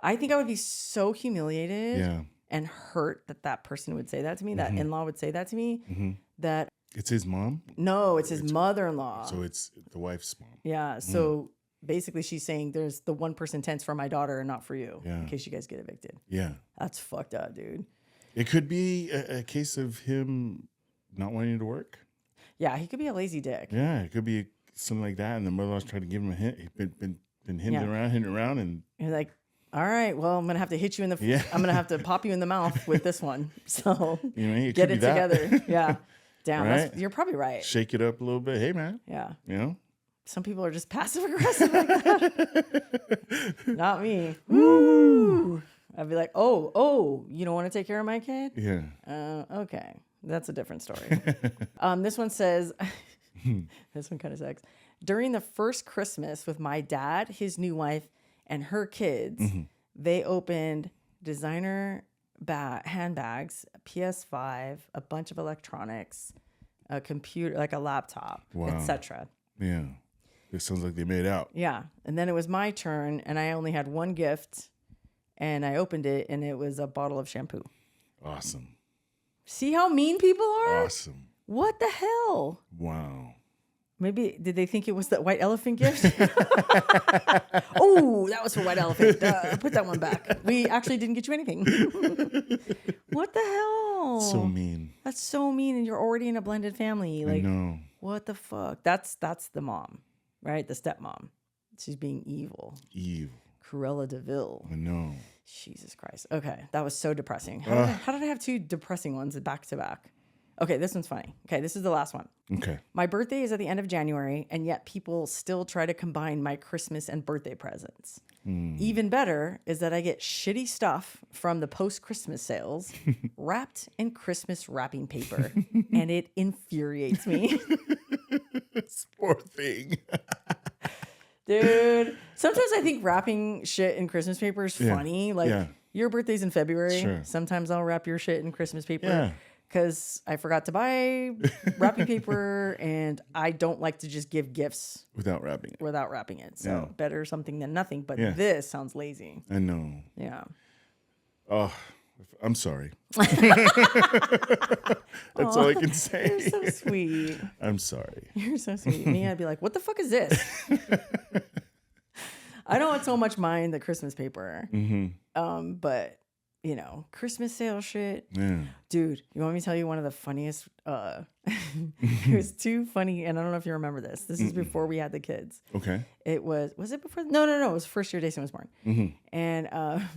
I think I would be so humiliated and hurt that person would say that to me, that in-law would say that to me, that... It's his mom? No, it's his mother-in-law. So it's the wife's mom. Yeah, so basically she's saying there's the 1-person tents for my daughter and not for you, in case you guys get evicted. Yeah. That's fucked up, dude. It could be a case of him not wanting to work. Yeah, he could be a lazy dick. Yeah, it could be something like that, and the mother-in-law's trying to give him a hint. He's been hitting around, and you're like, all right, well, I'm gonna have to hit you in the. I'm gonna have to pop you in the mouth with this one. So get it together. Yeah, damn, right? You're probably right. Shake it up a little bit. Hey, man. Yeah. You know. Some people are just passive aggressive like that. Not me. Woo! I'd be like, oh, you don't want to take care of my kid? Yeah. Okay, that's a different story. This one says, this one kind of sucks. During the first Christmas with my dad, his new wife, and her kids, they opened designer handbags, a PS5, a bunch of electronics, a computer, like a laptop, etc. Yeah. It sounds like they made out. Yeah. And then it was my turn, and I only had one gift, and I opened it, and it was a bottle of shampoo. Awesome. See how mean people are? Awesome. What the hell? Wow. Maybe, did they think it was the white elephant gift? Oh, that was for white elephant. Put that one back. We actually didn't get you anything. What the hell? So mean. That's so mean. And you're already in a blended family. Like, I know. What the fuck? That's the mom, right? The stepmom. She's being evil. Cruella DeVille. I know. Jesus Christ. Okay. That was so depressing. How did I have two depressing ones back to back? Okay, this one's funny. Okay, this is the last one. Okay. My birthday is at the end of January, and yet people still try to combine my Christmas and birthday presents. Even better is that I get shitty stuff from the post-Christmas sales wrapped in Christmas wrapping paper, and it infuriates me. Poor thing. Dude, sometimes I think wrapping shit in Christmas paper is funny. Like, your birthday's in February. Sure. Sometimes I'll wrap your shit in Christmas paper. Yeah. Because I forgot to buy wrapping paper, and I don't like to just give gifts without wrapping it. So better something than nothing. But this sounds lazy. I know. Yeah. Oh, I'm sorry. That's all I can say. You're so sweet. I'm sorry. You're so sweet. Me, I'd be like, what the fuck is this? I don't so much mind the Christmas paper. But you know, Christmas sale shit. Yeah. Dude, you want me to tell you one of the funniest? It was too funny, and I don't know if you remember this. This is before we had the kids. Okay. It was it before? No. It was first year Jason was born. And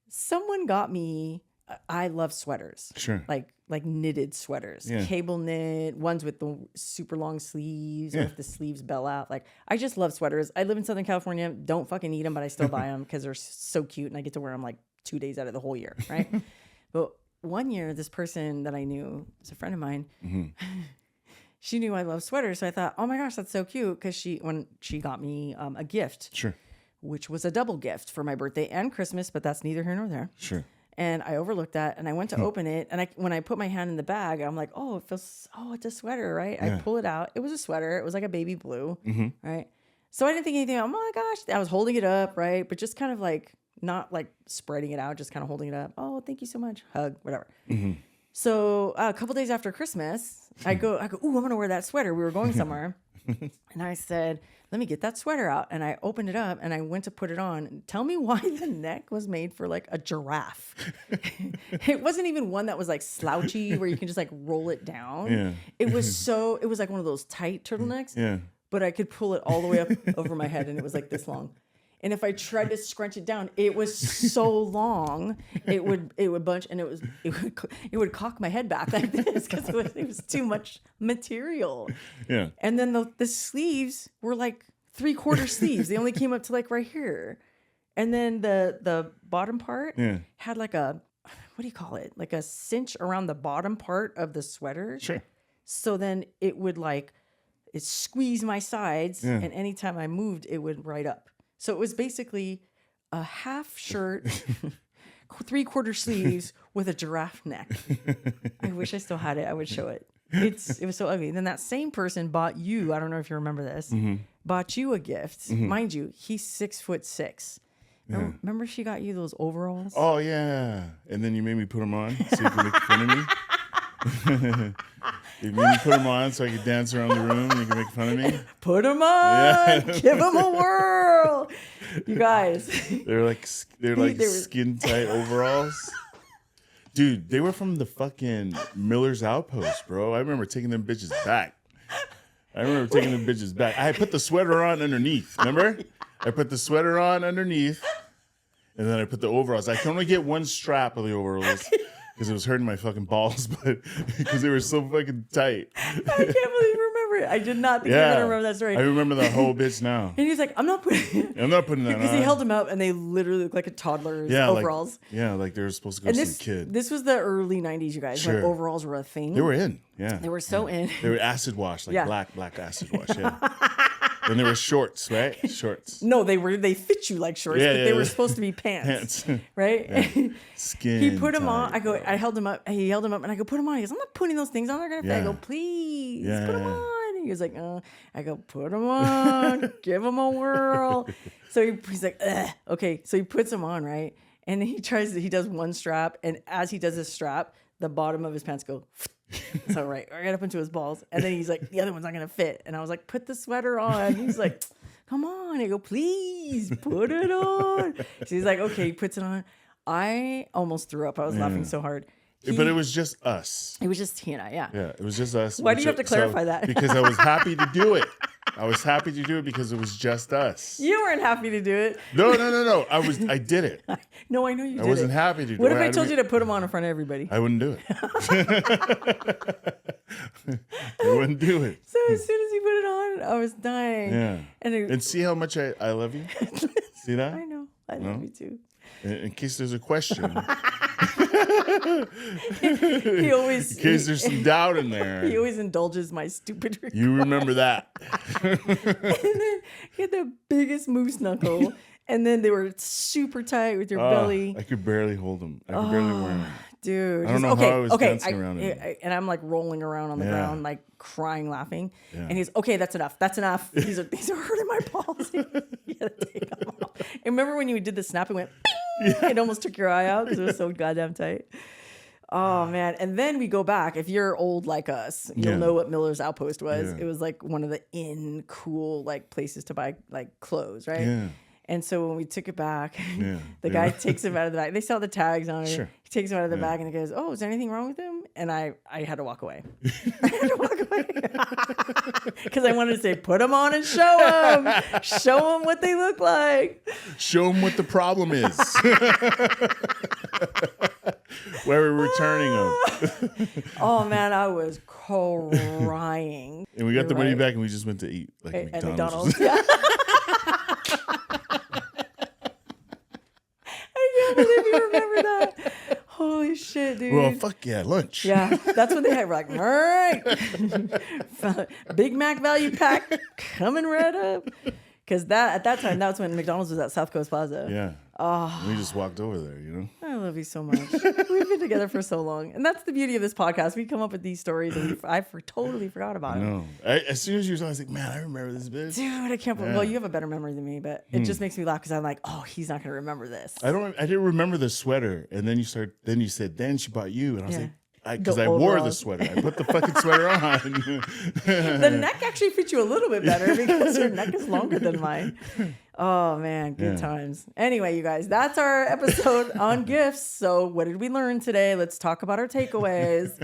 someone got me, I love sweaters. Sure. Like knitted sweaters. Yeah. Cable knit, ones with the super long sleeves, with the sleeves bell out. Like, I just love sweaters. I live in Southern California. Don't fucking need them, but I still buy them because they're so cute, and I get to wear them like 2 days out of the whole year, right? But one year, this person that I knew, was a friend of mine, she knew I love sweaters. So I thought, oh my gosh, that's so cute. Because when she got me a gift, sure, which was a double gift for my birthday and Christmas, but that's neither here nor there. Sure. And I overlooked that, and I went to open it, and when I put my hand in the bag, I'm like, oh, it's a sweater, right? Yeah. I pull it out. It was a sweater. It was like a baby blue, right? So I didn't think anything. Oh my gosh, I was holding it up, right? But just kind of like, not like spreading it out, just kind of holding it up. Oh, thank you so much. Hug, whatever. So a couple days after Christmas, I go, ooh, I'm going to wear that sweater. We were going somewhere. And I said, let me get that sweater out. And I opened it up and I went to put it on. Tell me why the neck was made for like a giraffe. It wasn't even one that was like slouchy where you can just like roll it down. Yeah. It was like one of those tight turtlenecks. Yeah. But I could pull it all the way up over my head, and it was like this long. And if I tried to scrunch it down, it was so long, it would bunch, and it would cock my head back like this because it was too much material. Yeah. And then the sleeves were like 3/4 sleeves. They only came up to like right here. And then the bottom part had like what do you call it? Like a cinch around the bottom part of the sweater. Sure. So then it would it squeezed my sides, and anytime I moved, it would right up. So it was basically a half shirt, 3/4 sleeves with a giraffe neck. I wish I still had it. I would show it. It was so ugly. And then that same person bought you, I don't know if you remember this, bought you a gift. Mind you, he's 6'6". Yeah. Remember she got you those overalls? Oh, yeah. And then you made me put them on so you could make fun of me. You made me put them on so I could dance around the room and you could make fun of me. Put them on. Yeah. Give them a whirl. You guys. They're like skin tight overalls. Dude, they were from the fucking Miller's Outpost, bro. I remember taking them bitches back. I put the sweater on underneath. Remember? I put the sweater on underneath, and then I put the overalls. I can only get one strap of the overalls because it was hurting my fucking balls, but because they were so fucking tight. I can't believe you remember it. I did not think you were going to remember that story. I remember the whole bitch now. And he's like, I'm not putting that on. Because he held them up, and they literally look like a toddler's overalls. Like they were supposed to go to some kid. This was the early 90s, you guys. Sure. When overalls were a thing. They were in, yeah. They were so in. They were acid wash, black acid wash, yeah. Then there were shorts, right? Shorts. No, they fit you like shorts, but they were supposed to be pants. Right? Yeah. Skin. He put them on. I held him up. He held them up, and I go, put them on. He goes, I'm not putting those things on. They're gonna fit. I go, please, put them on. And he was like, I go, put them on. Give them a whirl. So he's like, ugh. Okay. So he puts them on, right? And he does one strap, and as he does his strap, the bottom of his pants go. So right up into his balls. And then he's like, the other one's not going to fit. And I was like, put the sweater on. He's like, come on. I go, please put it on. So he's like, okay, he puts it on. I almost threw up. I was laughing so hard. But it was just us. It was just he and I, yeah. Yeah, it was just us. Why do you have to clarify that? Because I was happy to do it. I was happy to do it because it was just us. You weren't happy to do it. No. I did it. No, I know you did it. I wasn't happy to do it. What if I told you to put them on in front of everybody? I wouldn't do it. I wouldn't do it. So as soon as you put it on, I was dying. Yeah. And see how much I love you? See that? I know. I love you too. In case there's a question. He always, in case there's some doubt in there. He always indulges my stupid request. You remember that. And then he had the biggest moose knuckle. And then they were super tight with your belly. I could barely hold them. I could barely wear them. Dude. I don't know how I was dancing around him. And I'm like rolling around on the ground, like crying, laughing. Yeah. And he's, okay, that's enough. That's enough. These are hurting my balls. You gotta take them off. And remember when you did the snap, it went, it almost took your eye out because it was so goddamn tight. Oh, man. And then we go back. If you're old like us, you'll know what Miller's Outpost was. Yeah. It was like one of the cool like places to buy like clothes, right? Yeah. And so when we took it back, the guy takes him out of the bag. They sell the tags on it. Sure. He takes him out of the bag and he goes, oh, is there anything wrong with him? And I had to walk away. I had to walk away. Because I wanted to say, put them on and show them. Show them what they look like. Show them what the problem is. Where we're returning them. Oh, man, I was crying. And we got the money back and we just went to eat like McDonald's. Yeah. If you remember that. Holy shit, dude. Well, fuck yeah, lunch. Yeah, that's what they had. We're like, all right. Big Mac value pack coming right up. Because at that time, that's when McDonald's was at South Coast Plaza. Yeah. Oh. We just walked over there, you know? I love you so much. We've been together for so long. And that's the beauty of this podcast. We come up with these stories and I totally forgot about it. No. As soon as you saw it, I was like, man, I remember this bitch. Dude, I can't believe. Well, you have a better memory than me, but it just makes me laugh because I'm like, oh, he's not going to remember this. I didn't remember the sweater. And then you said, then she bought you. And I was like, because I wore the sweater. I put the fucking sweater on. The neck actually fits you a little bit better because your neck is longer than mine. Oh, man. Good times. Anyway, you guys, that's our episode on gifts. So what did we learn today? Let's talk about our takeaways.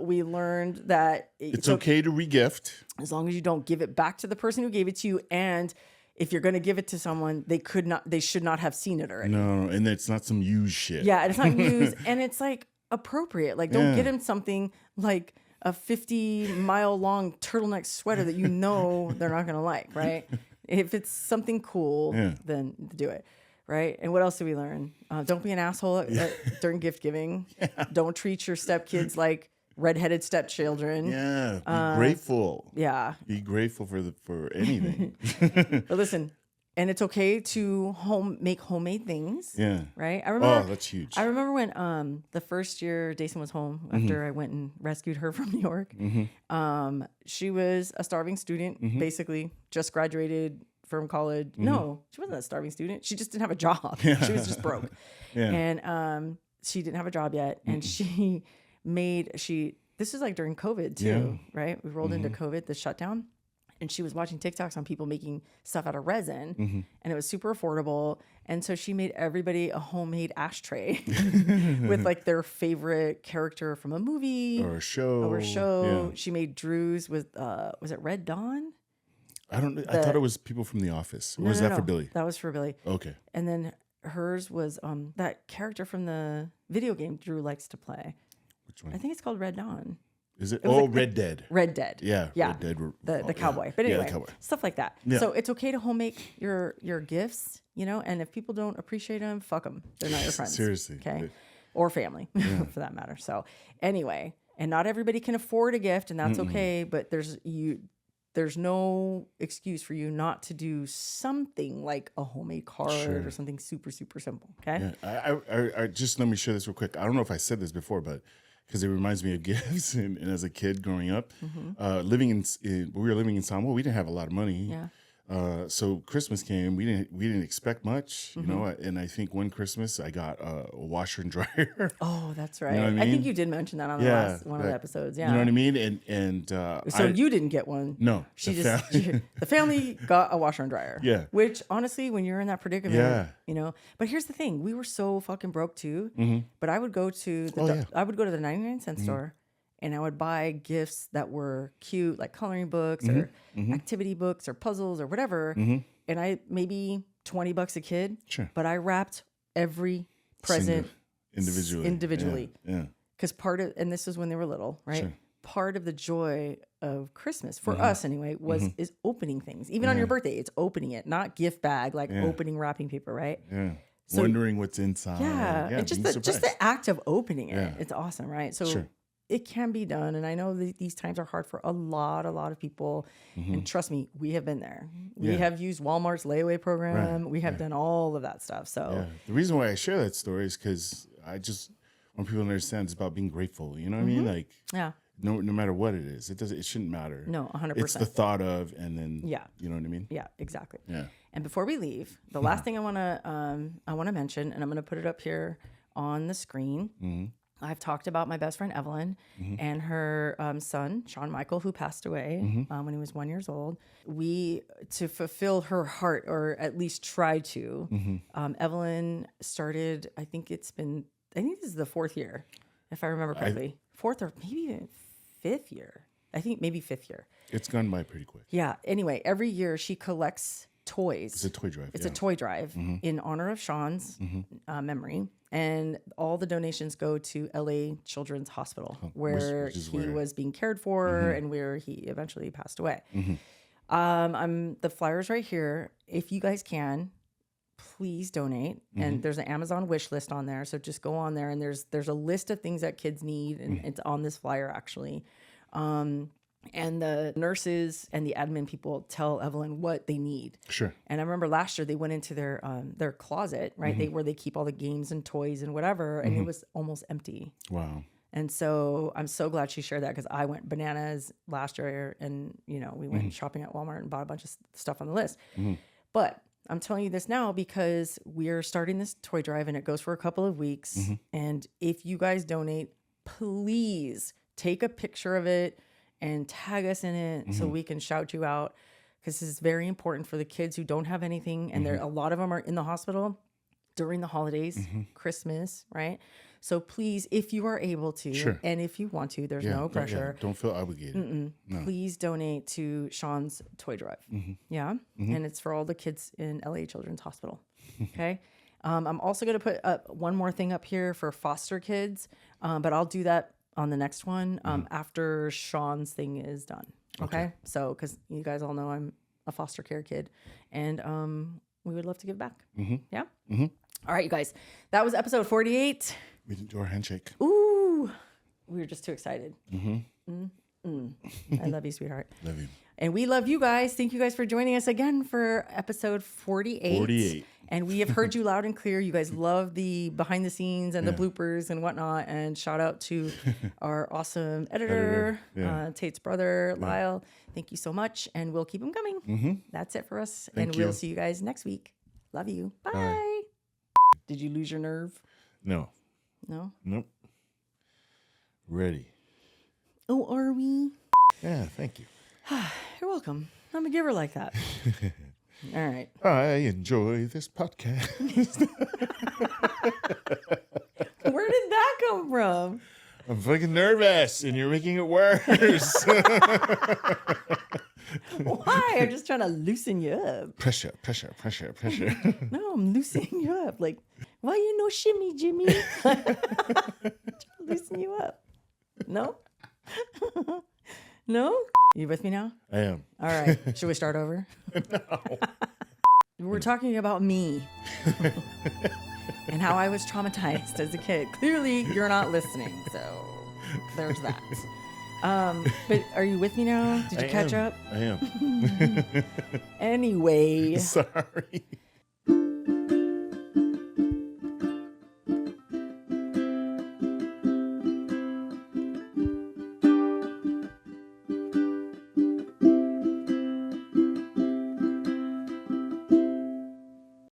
We learned that it's okay to regift. As long as you don't give it back to the person who gave it to you. And if you're going to give it to someone, they should not have seen it already. No, and it's not some used shit. Yeah, it's not used. And it's like appropriate. Like, don't get him something like a 50-mile long turtleneck sweater that you know they're not going to like, right? If it's something cool, then do it, right? And what else did we learn? Don't be an asshole during gift giving. Don't treat your stepkids like redheaded stepchildren. Yeah, be grateful. Yeah. Be grateful for anything. But listen, and it's okay to make homemade things. Yeah. Right? I remember. Oh, that's huge. I remember when the first year Jason was home after I went and rescued her from New York. She was a starving student, basically just graduated from college. No, she wasn't a starving student. She just didn't have a job. She was just broke. And she didn't have a job yet. And she this is like during COVID too, right? We rolled into COVID, the shutdown. And she was watching TikToks on people making stuff out of resin, and it was super affordable. And so she made everybody a homemade ashtray with like their favorite character from a movie or a show. Yeah. She made Drew's with was it Red Dawn? I thought it was people from The Office. Or was that for Billy? That was for Billy. Okay. And then hers was that character from the video game Drew likes to play. Which one? I think it's called Red Dawn. Is it? Oh, like Red Dead. Red Dead. Yeah. Red Dead. The cowboy. Yeah. But anyway, the cowboy. Stuff like that. Yeah. So it's okay to homemake your gifts, you know, and if people don't appreciate them, fuck them. They're not your friends. Seriously. Okay. Or family, for that matter. So anyway, and not everybody can afford a gift, and that's okay, but there's no excuse for you not to do something like a homemade card or something super, super simple. Okay. Yeah. I just let me share this real quick. I don't know if I said this before, but because it reminds me of gifts. And as a kid growing up, we were living in Samoa. We didn't have a lot of money. So Christmas came. We didn't expect much, you know. And I think one Christmas I got a washer and dryer. Oh, that's right. You know what I mean? I think you did mention that on the last one of the episodes. Yeah. You know what I mean? And so you didn't get one. No. The family got a washer and dryer. Yeah. Which honestly, when you're in that predicament, you know. But here's the thing: we were so fucking broke too. But I would go to the 99-cent store. And I would buy gifts that were cute, like coloring books or activity books or puzzles or whatever. And I maybe $20 a kid. Sure. But I wrapped every present individually. Yeah. Because and this was when they were little, right? Sure. Part of the joy of Christmas for us anyway is opening things. Even on your birthday, it's opening it, not gift bag, like opening wrapping paper, right? Yeah. So, wondering what's inside. Yeah. And just the act of opening it. It's awesome, right? So it can be done. And I know that these times are hard for a lot of people. And trust me, we have been there. We have used Walmart's layaway program. We have done all of that stuff. So the reason why I share that story is because I just want people to understand it's about being grateful. You know what I mean? Like, no matter what it is, it shouldn't matter. No, 100%. It's the thought of, and then, you know what I mean? Yeah, exactly. Yeah. And before we leave, the last thing I want to mention, and I'm going to put it up here on the screen. I've talked about my best friend Evelyn and her son, Sean Michael, who passed away when he was 1 year old. To fulfill her heart, or at least try to, Evelyn started, I think this is the 4th year, if I remember correctly. 4th or maybe even 5th year. I think maybe 5th year. It's gone by pretty quick. Yeah. Anyway, every year she collects toys. It's a toy drive. It's a toy drive in honor of Sean's memory. And all the donations go to LA Children's Hospital, where he was being cared for and where he eventually passed away. The flyer's right here. If you guys can, please donate. And there's an Amazon wish list on there. So just go on there, and there's a list of things that kids need, and it's on this flyer actually. And the nurses and the admin people tell Evelyn what they need. Sure. And I remember last year they went into their closet, right? Where they keep all the games and toys and whatever, and it was almost empty. Wow. And so I'm so glad she shared that, because I went bananas last year, and we went shopping at Walmart and bought a bunch of stuff on the list. But I'm telling you this now because we're starting this toy drive, and it goes for a couple of weeks. And if you guys donate, please take a picture of it and tag us in it so we can shout you out, because this is very important for the kids who don't have anything. And a lot of them are in the hospital during the holidays, Christmas, right? So please, if you are able to, and if you want to, there's no pressure. Don't feel obligated. No. Please donate to Sean's toy drive. And it's for all the kids in LA Children's Hospital. Okay. I'm also going to put up one more thing up here for foster kids, but I'll do that on the next one after Sean's thing is done. Okay. So, because you guys all know I'm a foster care kid, and we would love to give back. Yeah. All right, you guys. That was episode 48. We didn't do our handshake. Ooh. We were just too excited. I love you, sweetheart. Love you. And we love you guys. Thank you guys for joining us again for episode 48. And we have heard you loud and clear. You guys love the behind the scenes and the bloopers and whatnot. And shout out to our awesome editor. Tate's brother, Lyle. Thank you so much. And we'll keep them coming. That's it for us. Thank you. We'll see you guys next week. Love you. Bye. Did you lose your nerve? No. No? Nope. Ready. Oh, are we? Yeah, thank you. You're welcome. I'm a giver like that. All right. I enjoy this podcast. Where did that come from? I'm fucking nervous, and you're making it worse. Why? I'm just trying to loosen you up. Pressure. No, I'm loosening you up. Like, why you no shimmy, Jimmy? Trying to loosen you up. No? No? You with me now? I am. All right. Should we start over? No. We're talking about me and how I was traumatized as a kid. Clearly, you're not listening, so there's that. But are you with me now? Did you catch up? I am. Anyway. Sorry.